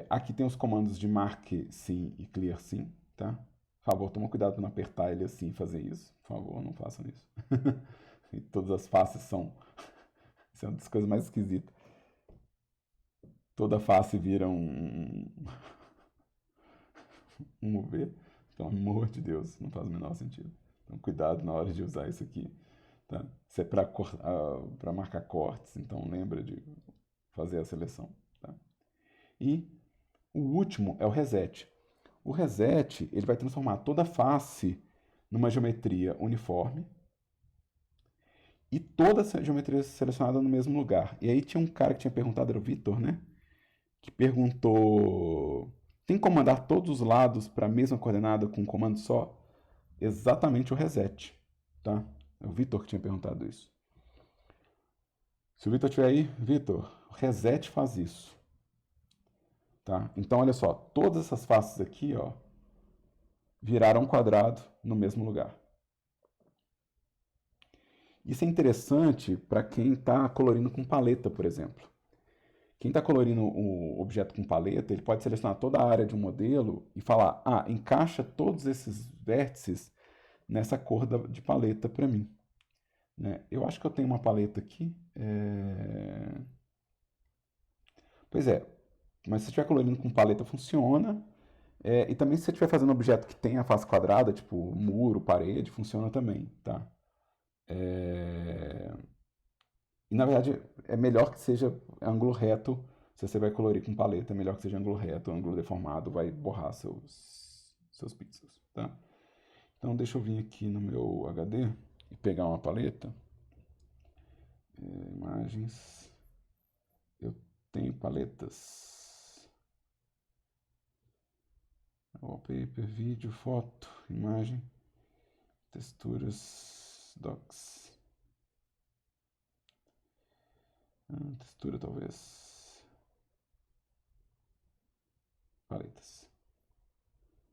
Aqui tem os comandos de mark sim e clear sim, tá? Por favor, toma cuidado para não apertar ele assim e fazer isso. Por favor, não façam isso. E todas as faces são... Isso é uma das coisas mais esquisitas. Toda face vira um UV. Então, amor de Deus, não faz o menor sentido. Então, cuidado na hora de usar isso aqui. Tá? Isso é para marcar cortes, então lembra de fazer a seleção. Tá? E o último é o reset. O reset ele vai transformar toda a face numa geometria uniforme e toda essa geometria selecionada no mesmo lugar. E aí tinha um cara que tinha perguntado, era o Vitor, né? Que perguntou: tem como mandar todos os lados para a mesma coordenada com um comando só? Exatamente o reset, tá? É o Vitor que tinha perguntado isso. Se o Vitor estiver aí, Vitor, o reset faz isso. Tá? Então, olha só, todas essas faces aqui, ó, viraram um quadrado no mesmo lugar. Isso é interessante para quem está colorindo com paleta, por exemplo. Quem está colorindo o objeto com paleta, ele pode selecionar toda a área de um modelo e falar, encaixa todos esses vértices nessa cor de paleta para mim. Né? Eu acho que eu tenho uma paleta aqui. Pois é, mas se você estiver colorindo com paleta funciona. E também se você estiver fazendo um objeto que tem a face quadrada, tipo muro, parede, funciona também, tá? E na verdade é melhor que seja ângulo reto. Se você vai colorir com paleta, é melhor que seja ângulo reto. Ângulo deformado vai borrar seus pixels, tá? Então deixa eu vir aqui no meu HD e pegar uma paleta. Imagens. Eu tenho paletas. Wallpaper, vídeo, foto, imagem, texturas, docs. Textura talvez. Paletas.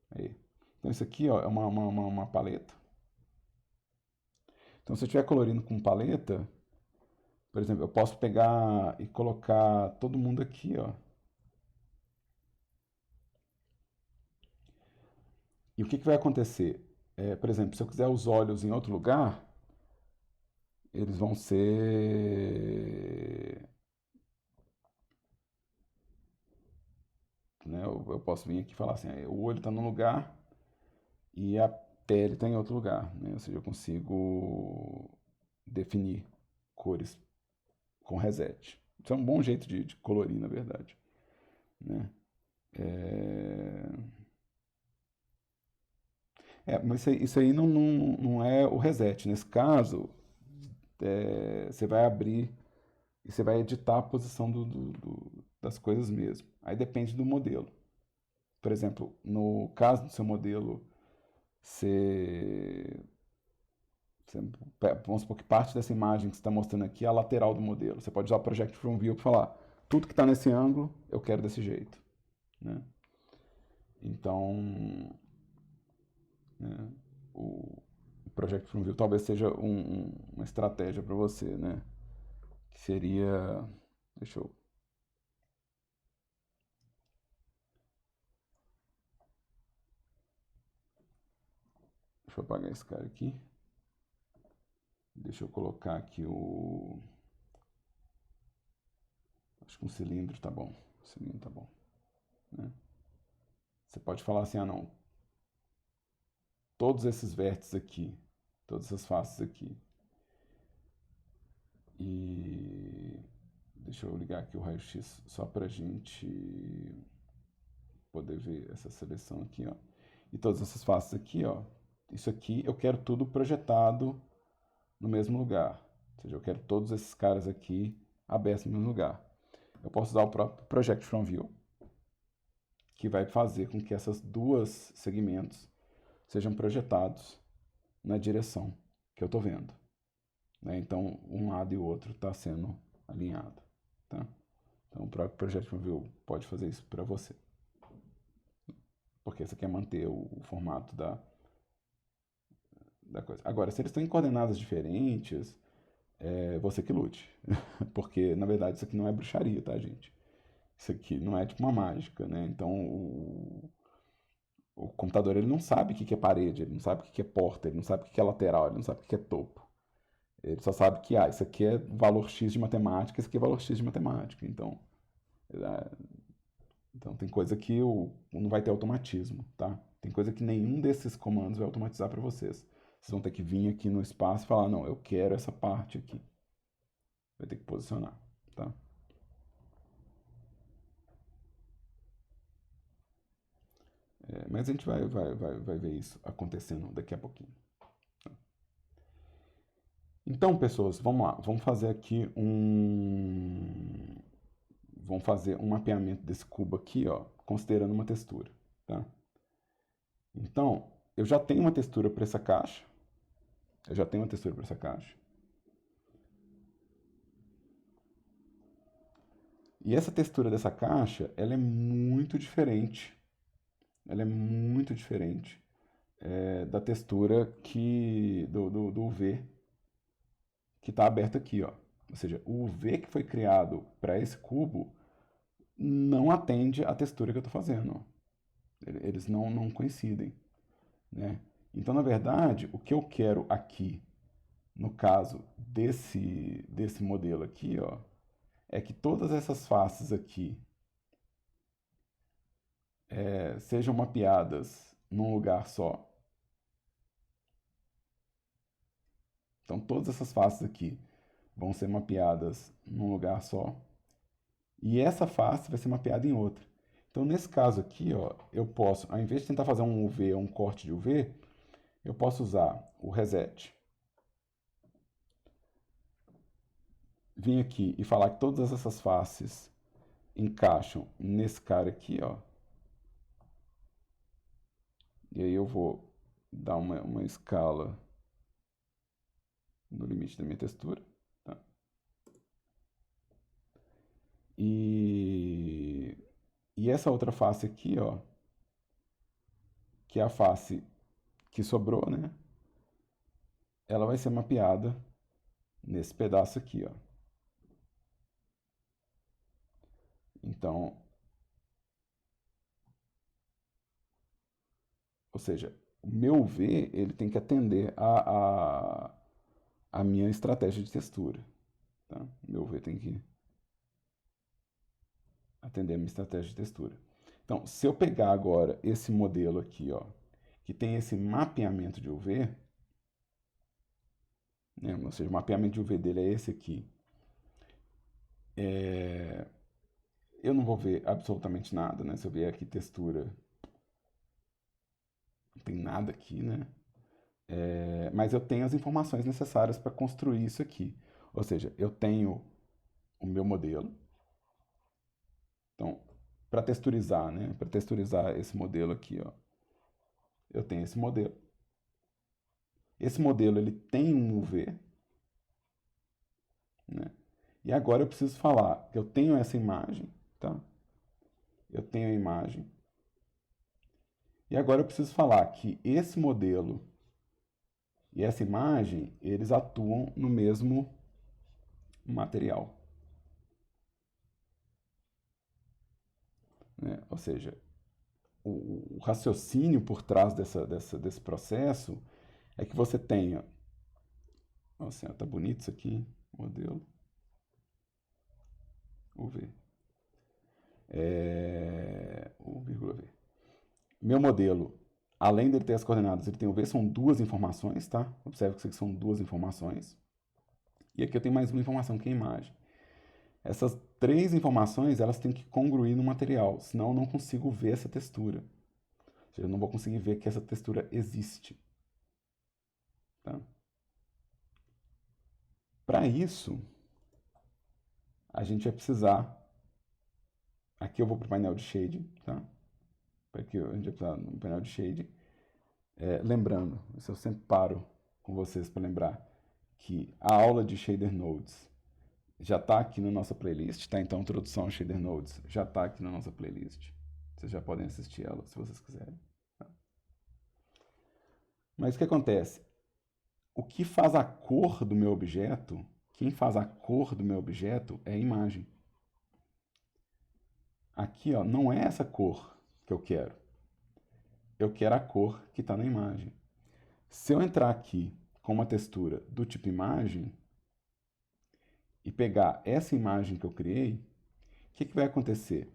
Aí. Então isso aqui ó, é uma paleta. Então se eu estiver colorindo com paleta, por exemplo, eu posso pegar e colocar todo mundo aqui, ó. E o que vai acontecer? Por exemplo, se eu quiser os olhos em outro lugar, eles vão ser... Né, eu posso vir aqui e falar assim, o olho está num lugar e a pele está em outro lugar. Né? Ou seja, eu consigo definir cores com reset. Isso é um bom jeito de colorir, na verdade. Né? Mas isso aí não é o reset. Nesse caso, você vai abrir e você vai editar a posição das coisas mesmo. Aí depende do modelo. Por exemplo, no caso do seu modelo, vamos supor que parte dessa imagem que você está mostrando aqui é a lateral do modelo. Você pode usar o Project From View para falar, tudo que está nesse ângulo, eu quero desse jeito. Né? Então, né, o Project From View talvez seja uma estratégia para você, né? Que seria... Deixa eu... Deixa eu apagar esse cara aqui. Deixa eu colocar aqui o... Acho que um cilindro tá bom. Um cilindro tá bom. Né? Você pode falar assim, ah não, todos esses vértices aqui, todas essas faces aqui. E deixa eu ligar aqui o raio-x só pra gente poder ver essa seleção aqui, ó. E todas essas faces aqui, ó. Isso aqui eu quero tudo projetado no mesmo lugar. Ou seja, eu quero todos esses caras aqui abertos no mesmo lugar. Eu posso usar o próprio Project From View, que vai fazer com que essas duas segmentos sejam projetados na direção que eu estou vendo. Né? Então, um lado e o outro está sendo alinhado. Tá? Então, o próprio Project From View pode fazer isso para você. Porque você quer manter o formato da coisa. Agora, se eles estão em coordenadas diferentes, é você que lute. Porque, na verdade, isso aqui não é bruxaria, tá, gente? Isso aqui não é tipo uma mágica, né? Então, o computador ele não sabe o que é parede, ele não sabe o que é porta, ele não sabe o que é lateral, ele não sabe o que é topo. Ele só sabe que, isso aqui é valor X de matemática, isso aqui é valor X de matemática. Então, tem coisa que não vai ter automatismo, tá? Tem coisa que nenhum desses comandos vai automatizar para vocês. Vocês vão ter que vir aqui no espaço e falar, não, eu quero essa parte aqui. Vai ter que posicionar, tá? Mas a gente vai ver isso acontecendo daqui a pouquinho. Então, pessoas, vamos lá. Vamos fazer aqui Vamos fazer um mapeamento desse cubo aqui, ó, considerando uma textura, tá? Então, eu já tenho uma textura para essa caixa. E essa textura dessa caixa, ela é muito diferente. Ela é muito diferente da textura do UV que está aberto aqui, ó. Ou seja, o UV que foi criado para esse cubo não atende à textura que eu estou fazendo. Ó. Eles não coincidem. Né? Então, na verdade, o que eu quero aqui, no caso desse modelo aqui, ó, é que todas essas faces aqui sejam mapeadas num lugar só. Então, todas essas faces aqui vão ser mapeadas num lugar só. E essa face vai ser mapeada em outra. Então, nesse caso aqui, ó, eu posso, ao invés de tentar fazer um UV ou um corte de UV, eu posso usar o reset. Vim aqui e falar que todas essas faces encaixam nesse cara aqui, ó. E aí eu vou dar uma escala no limite da minha textura. Tá? E essa outra face aqui, ó, que é a face que sobrou, né? Ela vai ser mapeada nesse pedaço aqui, ó. Então, ou seja, o meu V ele tem que atender a minha estratégia de textura. Tá? O meu V tem que atender a minha estratégia de textura. Então, se eu pegar agora esse modelo aqui, ó, que tem esse mapeamento de UV, né, ou seja, o mapeamento de UV dele é esse aqui, eu não vou ver absolutamente nada, né? Se eu vier aqui textura, não tem nada aqui, né? Mas eu tenho as informações necessárias para construir isso aqui. Ou seja, eu tenho o meu modelo. Então, para texturizar, né? Para texturizar esse modelo aqui, ó, eu tenho esse modelo. Esse modelo ele tem um UV, né? E agora eu preciso falar que eu tenho essa imagem, tá? Eu tenho a imagem. E agora eu preciso falar que esse modelo e essa imagem, eles atuam no mesmo material. Né? Ou seja, o raciocínio por trás desse processo é que você tenha... Nossa, tá bonito isso aqui, modelo UV. U, V. Meu modelo, além dele ter as coordenadas, ele tem o V, são duas informações, tá? Observe que isso aqui são duas informações. E aqui eu tenho mais uma informação, que é a imagem. Essas três informações, elas têm que congruir no material, senão eu não consigo ver essa textura. Ou seja, eu não vou conseguir ver que essa textura existe. Tá? Para isso, a gente vai precisar... Aqui eu vou para o painel de shade, tá? Aqui a gente vai precisar no painel de shade. Lembrando, isso eu sempre paro com vocês para lembrar, que a aula de Shader Nodes já está aqui na nossa playlist, tá? Então, introdução a Shader Nodes já está aqui na nossa playlist. Vocês já podem assistir ela se vocês quiserem. Tá? Mas o que acontece? O que faz a cor do meu objeto, quem faz a cor do meu objeto é a imagem. Aqui, ó, não é essa cor que eu quero. Eu quero a cor que está na imagem. Se eu entrar aqui com uma textura do tipo imagem e pegar essa imagem que eu criei, o que vai acontecer?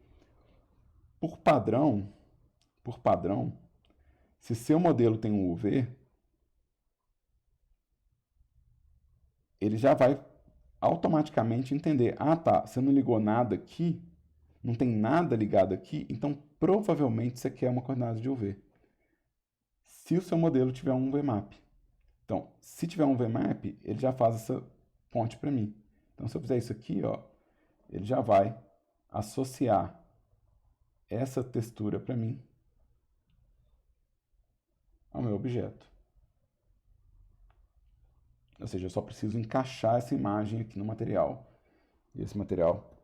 Por padrão, se seu modelo tem um UV, ele já vai automaticamente entender, ah tá, você não ligou nada aqui, não tem nada ligado aqui, então provavelmente você quer uma coordenada de UV. Se o seu modelo tiver um VMAP. Então, se tiver um VMAP, ele já faz essa ponte para mim. Então, se eu fizer isso aqui, ó, ele já vai associar essa textura para mim ao meu objeto. Ou seja, eu só preciso encaixar essa imagem aqui no material. E esse material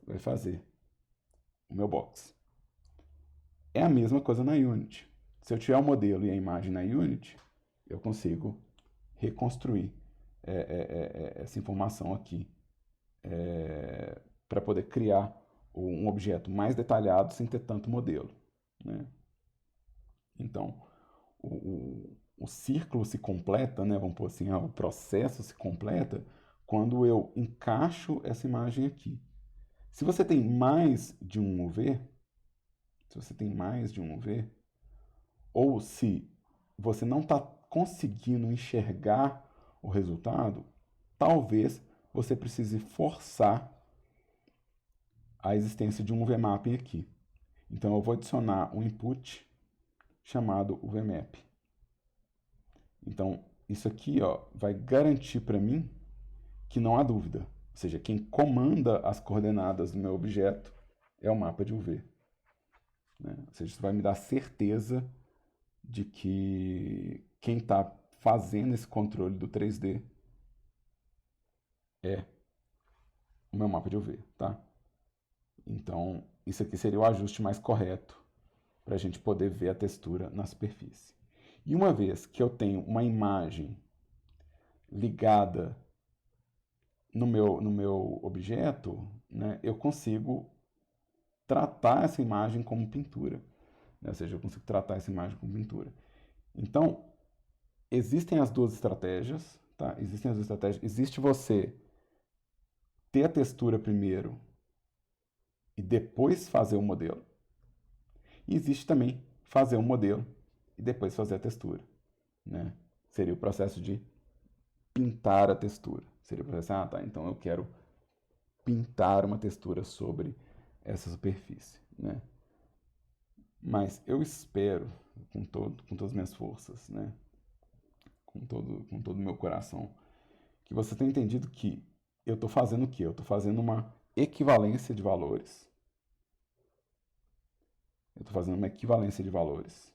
vai fazer o meu box. É a mesma coisa na Unity. Se eu tiver o modelo e a imagem na Unity, eu consigo reconstruir essa informação aqui para poder criar um objeto mais detalhado sem ter tanto modelo. Né? Então, o círculo se completa, né? Vamos pôr assim, o processo se completa quando eu encaixo essa imagem aqui. Se você tem mais de um UV, ou se você não está conseguindo enxergar o resultado, talvez você precise forçar a existência de um VMapping aqui. Então eu vou adicionar um input chamado VMap. Então isso aqui, ó, vai garantir para mim que não há dúvida. Ou seja, quem comanda as coordenadas do meu objeto é o mapa de UV. Né? Ou seja, isso vai me dar certeza de que quem está fazendo esse controle do 3D é o meu mapa de UV, tá? Então, isso aqui seria o ajuste mais correto para a gente poder ver a textura na superfície. E uma vez que eu tenho uma imagem ligada no meu objeto, né, eu consigo tratar essa imagem como pintura. Né? Ou seja, eu consigo tratar essa imagem como pintura. Então, existem as duas estratégias. Tá? Existem as duas estratégias. Existe você ter a textura primeiro e depois fazer o modelo. E existe também fazer um modelo e depois fazer a textura. Né? Seria o processo de pintar a textura. Seria o processo, ah, tá, então eu quero pintar uma textura sobre essa superfície. Né? Mas eu espero, com todas as minhas forças, né? com todo o meu coração, que você tenha entendido que eu estou fazendo o quê? Eu estou fazendo uma equivalência de valores. Eu estou fazendo uma equivalência de valores.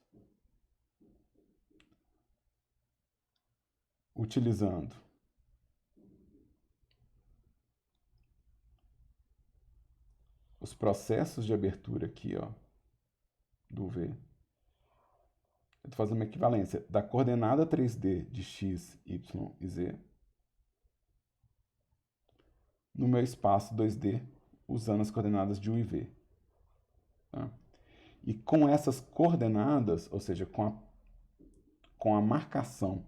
Utilizando os processos de abertura aqui, ó, do V. Eu estou fazendo uma equivalência da coordenada 3D de x, y e z no meu espaço 2D usando as coordenadas de u e v. Tá? E com essas coordenadas, ou seja, com com a marcação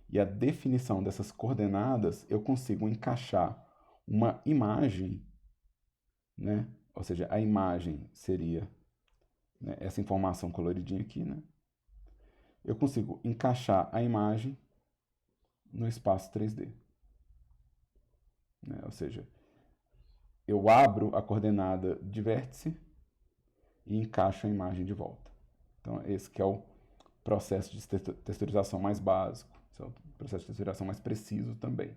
e a definição dessas coordenadas, eu consigo encaixar uma imagem, né? Ou seja, a imagem seria, né, essa informação coloridinha aqui, né? Eu consigo encaixar a imagem no espaço 3D, né? Ou seja, eu abro a coordenada de vértice e encaixo a imagem de volta. Então, esse que é o processo de texturização mais básico, esse é o processo de texturização mais preciso também,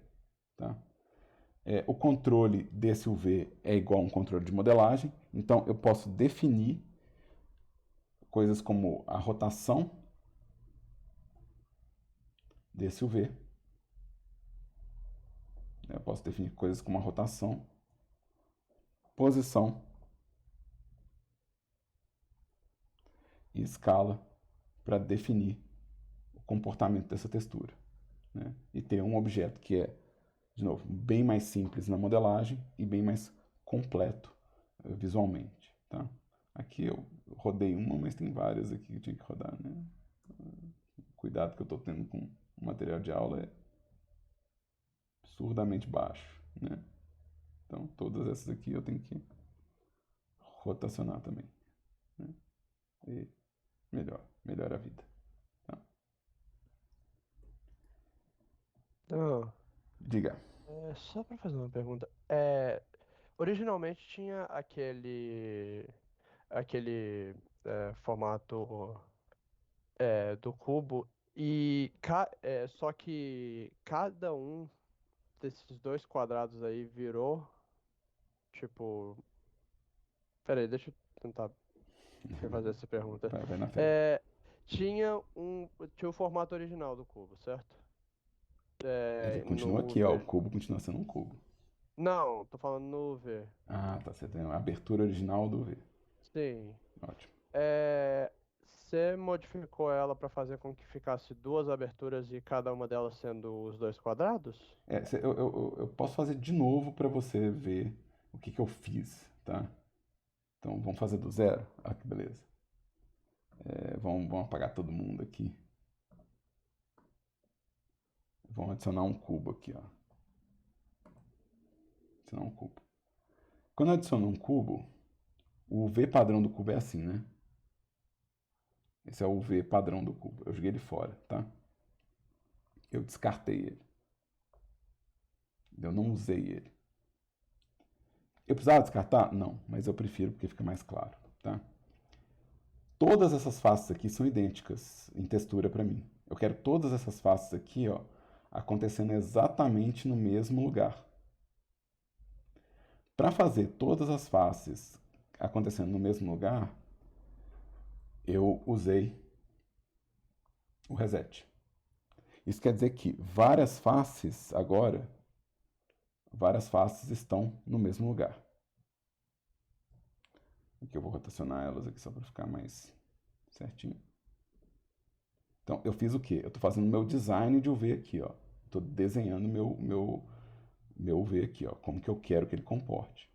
tá? O controle desse UV é igual a um controle de modelagem, então eu posso definir coisas como a rotação desse UV. Eu posso definir coisas como a rotação, posição e escala para definir o comportamento dessa textura, né? E ter um objeto que é, de novo, bem mais simples na modelagem e bem mais completo visualmente, tá? Aqui eu rodei uma, mas tem várias aqui que eu tinha que rodar, né? O cuidado que eu estou tendo com o material de aula é absurdamente baixo, né? Então, todas essas aqui eu tenho que rotacionar também, né? E melhora a vida, tá? Não, Diga. só para fazer uma pergunta. Originalmente tinha aquele formato do cubo só que cada um desses dois quadrados aí virou tipo. Peraí, deixa eu tentar refazer essa pergunta. Vai na fé. É, tinha o formato original do cubo, certo? Ele continua No aqui, ó. O V. cubo continua sendo um cubo. Não, tô falando no V. Ah, tá. Você tem a abertura original do V. Sim. Ótimo. É, Você modificou ela para fazer com que ficasse duas aberturas e cada uma delas sendo os dois quadrados? Eu posso fazer de novo para você ver o que eu fiz, tá? Então, vamos fazer do zero? Ah, que beleza. Vamos apagar todo mundo aqui. Vamos adicionar um cubo aqui, ó. Adicionar um cubo. Quando eu adiciono um cubo, o V padrão do cubo é assim, né? Esse é o V padrão do cubo. Eu joguei ele fora, tá? Eu descartei ele. Eu não usei ele. Eu precisava descartar? Não, mas eu prefiro porque fica mais claro, tá? Todas essas faces aqui são idênticas em textura para mim. Eu quero todas essas faces aqui, ó, acontecendo exatamente no mesmo lugar. Para fazer todas as faces acontecendo no mesmo lugar, eu usei o reset. Isso quer dizer que várias faces agora, várias faces estão no mesmo lugar. Aqui eu vou rotacionar elas aqui só para ficar mais certinho. Então, eu fiz o quê? Eu estou fazendo meu design de UV aqui, ó. Estou desenhando meu UV aqui, ó. Como que eu quero que ele comporte.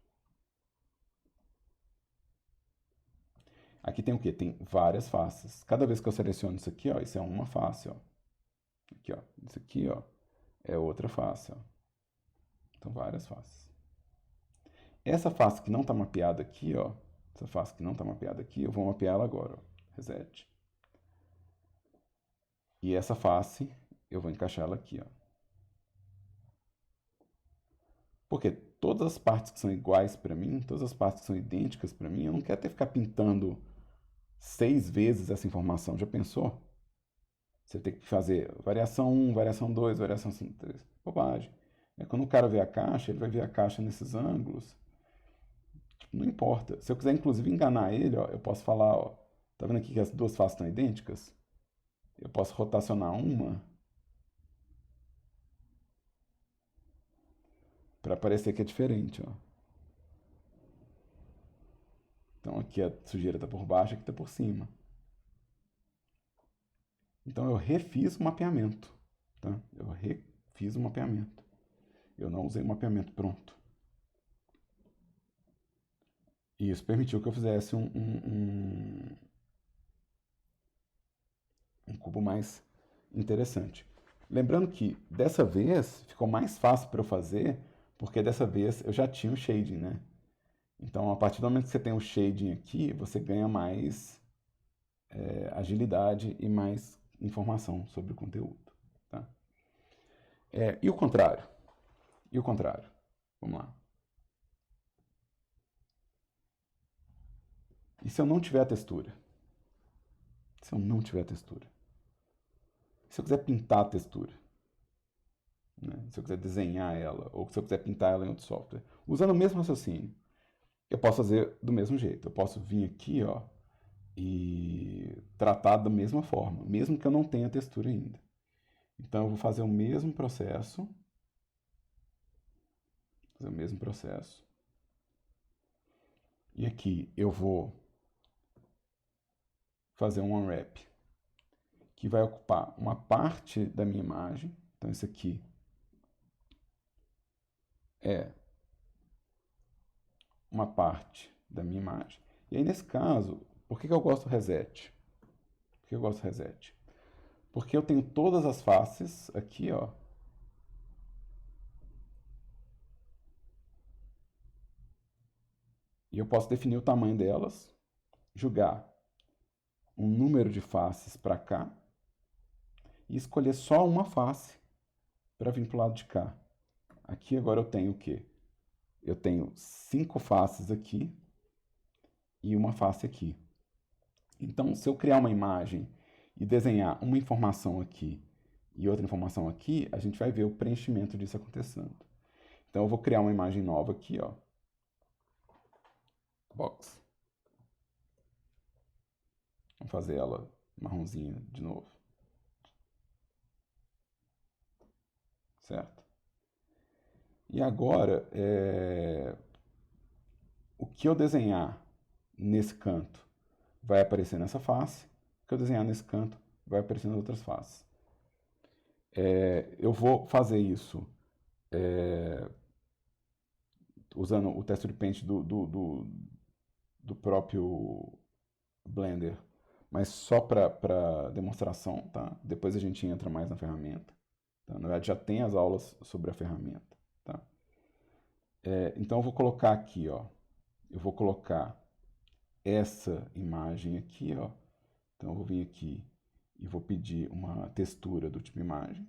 Aqui tem o quê? Tem várias faces. Cada vez que eu seleciono isso aqui, ó, isso é uma face, ó. Aqui, ó. Isso aqui, ó, é outra face, ó. Então, várias faces. Essa face que não está mapeada aqui, ó. Essa face que não está mapeada aqui, eu vou mapear ela agora, ó. Reset. E essa face, eu vou encaixar ela aqui, ó. Porque todas as partes que são iguais para mim, todas as partes que são idênticas para mim, eu não quero ter que ficar pintando 6 vezes essa informação. Já pensou? Você tem que fazer variação 1, variação 2, variação 3. Bobagem. Quando o cara vê a caixa, ele vai ver a caixa nesses ângulos. Tipo, não importa. Se eu quiser, inclusive, enganar ele, ó, eu posso falar, ó, tá vendo aqui que as duas faces estão idênticas? Eu posso rotacionar uma para parecer que é diferente, ó. Então aqui a sujeira está por baixo, aqui está por cima. Então eu refiz o mapeamento, tá? Eu refiz o mapeamento. Eu não usei o mapeamento pronto. E isso permitiu que eu fizesse um cubo mais interessante. Lembrando que dessa vez ficou mais fácil para eu fazer, porque dessa vez eu já tinha o shading, né? Então, a partir do momento que você tem o shading aqui, você ganha mais agilidade e mais informação sobre o conteúdo. Tá? E o contrário? E o contrário? Vamos lá. E se eu não tiver a textura? Se eu não tiver a textura? Se eu quiser pintar a textura? Né? Se eu quiser desenhar ela, ou se eu quiser pintar ela em outro software? Usando o mesmo raciocínio, eu posso fazer do mesmo jeito. Eu posso vir aqui, ó, e tratar da mesma forma, mesmo que eu não tenha textura ainda. Então eu vou fazer o mesmo processo, e aqui eu vou fazer um unwrap, que vai ocupar uma parte da minha imagem. Então isso aqui é uma parte da minha imagem. E aí nesse caso, por que eu gosto do reset? Por que eu gosto do reset? Porque eu tenho todas as faces aqui, ó. E eu posso definir o tamanho delas, jogar um número de faces para cá e escolher só uma face para vir para o lado de cá. Aqui agora eu tenho o quê? Eu tenho 5 faces aqui e uma face aqui. Então, se eu criar uma imagem e desenhar uma informação aqui e outra informação aqui, a gente vai ver o preenchimento disso acontecendo. Então, eu vou criar uma imagem nova aqui, ó. Box. Vamos fazer ela marronzinha de novo. Certo? E agora, o que eu desenhar nesse canto vai aparecer nessa face. O que eu desenhar nesse canto vai aparecer nas outras faces. Eu vou fazer isso usando o Texture Paint do próprio Blender, mas só para demonstração, tá? Depois a gente entra mais na ferramenta. Tá? Na verdade, já tem as aulas sobre a ferramenta. Tá? Então eu vou colocar aqui, ó. Eu vou colocar essa imagem aqui, ó. Então eu vou vir aqui e vou pedir uma textura do tipo imagem.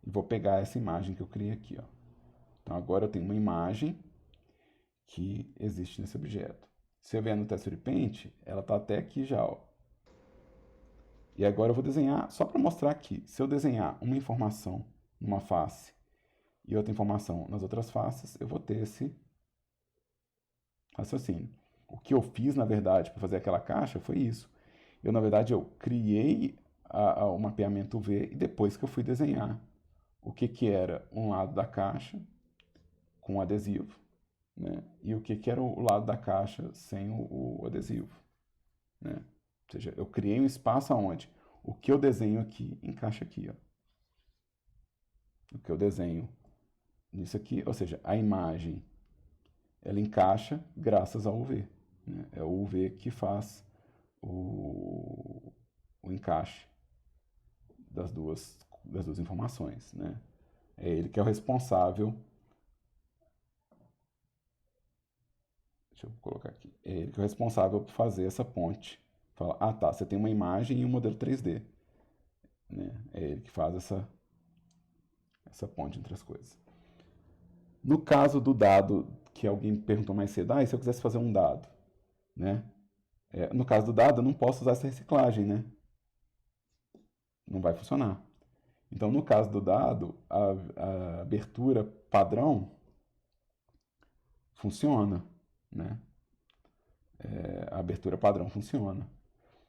E vou pegar essa imagem que eu criei aqui, ó. Então agora eu tenho uma imagem que existe nesse objeto. Se eu vier no Texture Paint, ela está até aqui já, ó. E agora eu vou desenhar, só para mostrar aqui, se eu desenhar uma informação numa face e outra informação nas outras faces, eu vou ter esse raciocínio. O que eu fiz, na verdade, para fazer aquela caixa foi isso. Na verdade, eu criei o mapeamento V e depois que eu fui desenhar o que era um lado da caixa com adesivo, né? E o que era o lado da caixa sem o adesivo, né? Ou seja, eu criei um espaço onde o que eu desenho aqui encaixa aqui, ó. O que eu desenho nisso aqui, ou seja, a imagem ela encaixa graças ao UV, né? É o UV que faz o encaixe das duas informações, né? É ele que é o responsável. Deixa eu colocar aqui. É ele que é o responsável por fazer essa ponte. Fala, ah tá, você tem uma imagem e um modelo 3D. Né? É ele que faz essa ponte entre as coisas. No caso do dado, que alguém perguntou mais cedo, e se eu quisesse fazer um dado? Né? No caso do dado, eu não posso usar essa reciclagem, né? Não vai funcionar. Então, no caso do dado, a abertura padrão funciona, né? A abertura padrão funciona.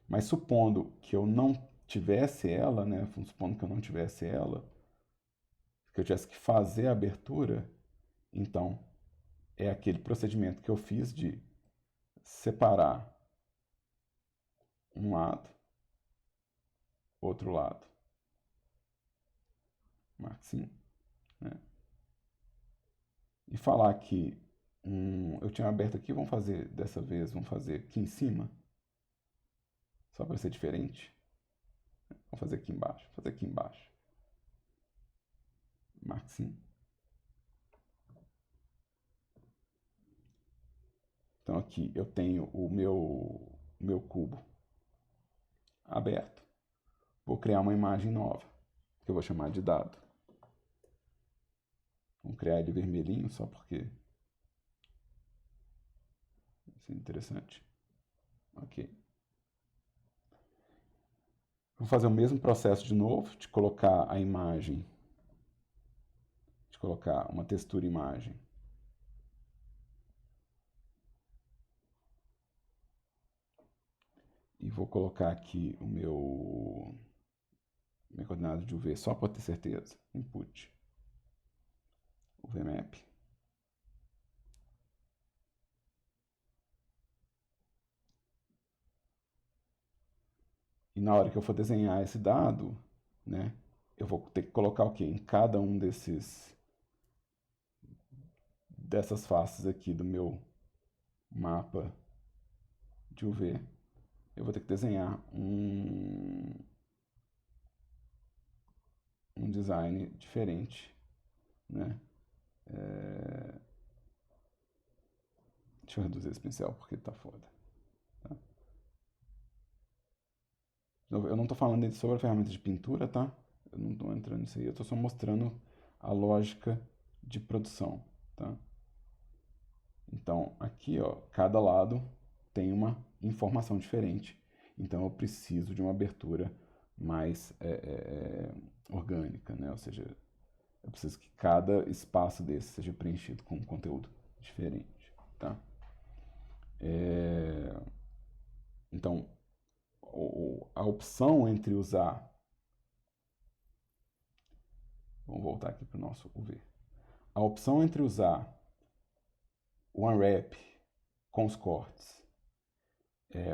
Mas supondo que eu não tivesse ela, né? Supondo que eu não tivesse ela, que eu tivesse que fazer a abertura, então é aquele procedimento que eu fiz de separar um lado, outro lado. Assim, né? E falar que eu tinha aberto aqui, vamos fazer dessa vez, vamos fazer aqui em cima. Só para ser diferente. Vou fazer aqui embaixo. Fazer aqui embaixo. Marque sim. Então aqui eu tenho o meu cubo aberto. Vou criar uma imagem nova, que eu vou chamar de dado. Vamos criar ele vermelhinho só porque isso é interessante. Ok. Vou fazer o mesmo processo de novo, de colocar a imagem, de colocar uma textura imagem. E vou colocar aqui o minha coordenada de UV só para ter certeza. Input. UVMap. E na hora que eu for desenhar esse dado, né, eu vou ter que colocar o quê? Em cada um dessas faces aqui do meu mapa de UV, eu vou ter que desenhar um design diferente, né? Deixa eu reduzir esse pincel porque tá foda. Tá? Eu não tô falando sobre a ferramenta de pintura, tá? Eu não tô entrando nisso aí, eu tô só mostrando a lógica de produção, tá? Então, aqui, ó, cada lado tem uma informação diferente. Então, eu preciso de uma abertura mais orgânica, né? Ou seja, eu preciso que cada espaço desse seja preenchido com um conteúdo diferente, tá? Então, a opção entre usar... Vamos voltar aqui para o nosso UV. A opção entre usar o unwrap com os cortes,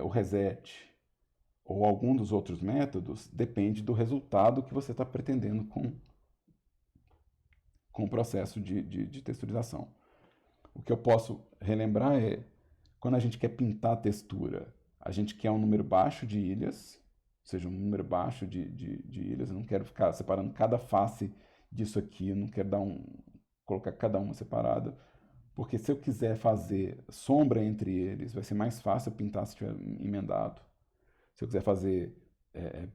o reset ou algum dos outros métodos depende do resultado que você está pretendendo com o processo de texturização. O que eu posso relembrar é, quando a gente quer pintar a textura, a gente quer um número baixo de ilhas, ou seja, um número baixo de ilhas. Eu não quero ficar separando cada face disso aqui, eu não quero colocar cada uma separada, porque se eu quiser fazer sombra entre eles, vai ser mais fácil eu pintar se tiver emendado. Se eu quiser fazer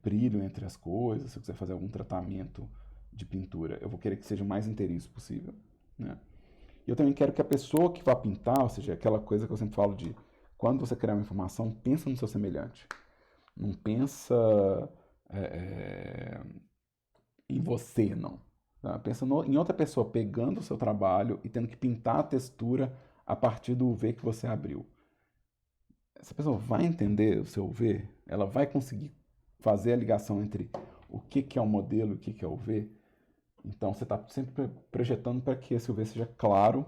brilho entre as coisas, se eu quiser fazer algum tratamento de pintura, eu vou querer que seja o mais inteiriço possível, né? E eu também quero que a pessoa que vai pintar, ou seja, aquela coisa que eu sempre falo de quando você criar uma informação, pensa no seu semelhante. Não pensa em você, não. Tá? Pensa em outra pessoa pegando o seu trabalho e tendo que pintar a textura a partir do UV que você abriu. Essa pessoa vai entender o seu UV? Ela vai conseguir fazer a ligação entre o que é o modelo e o que é o UV? Então, você está sempre projetando para que esse UV seja claro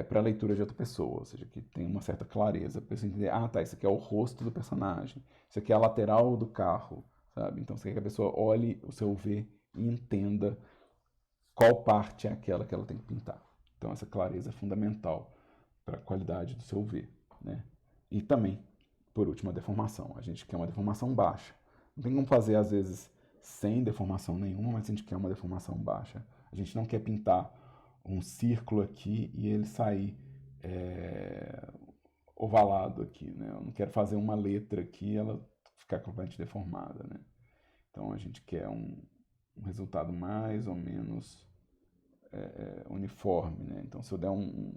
para a leitura de outra pessoa, ou seja, que tem uma certa clareza, para você entender, tá, isso aqui é o rosto do personagem, isso aqui é a lateral do carro, sabe? Então, você quer que a pessoa olhe o seu UV e entenda qual parte é aquela que ela tem que pintar. Então, essa clareza é fundamental para a qualidade do seu UV, né? E também, por último, a deformação. A gente quer uma deformação baixa. Não tem como fazer, às vezes, sem deformação nenhuma, mas a gente quer uma deformação baixa. A gente não quer pintar um círculo aqui e ele sair ovalado aqui, né? Eu não quero fazer uma letra aqui e ela ficar completamente deformada, né? Então, a gente quer um resultado mais ou menos uniforme, né? Então, se eu der um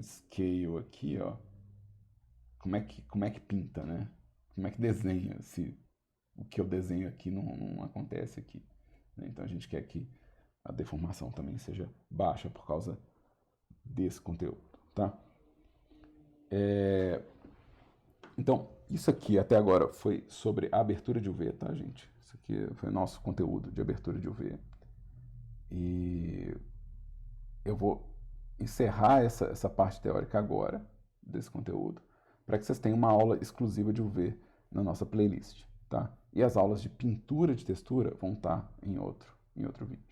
scale aqui, ó, como é que pinta, né? Como é que desenha se o que eu desenho aqui não acontece aqui, né? Então, a gente quer que a deformação também seja baixa por causa desse conteúdo, tá? Então, isso aqui até agora foi sobre a abertura de UV, tá, gente? Isso aqui foi o nosso conteúdo de abertura de UV. E eu vou encerrar essa parte teórica agora, desse conteúdo, para que vocês tenham uma aula exclusiva de UV na nossa playlist, tá? E as aulas de pintura de textura vão estar em outro vídeo.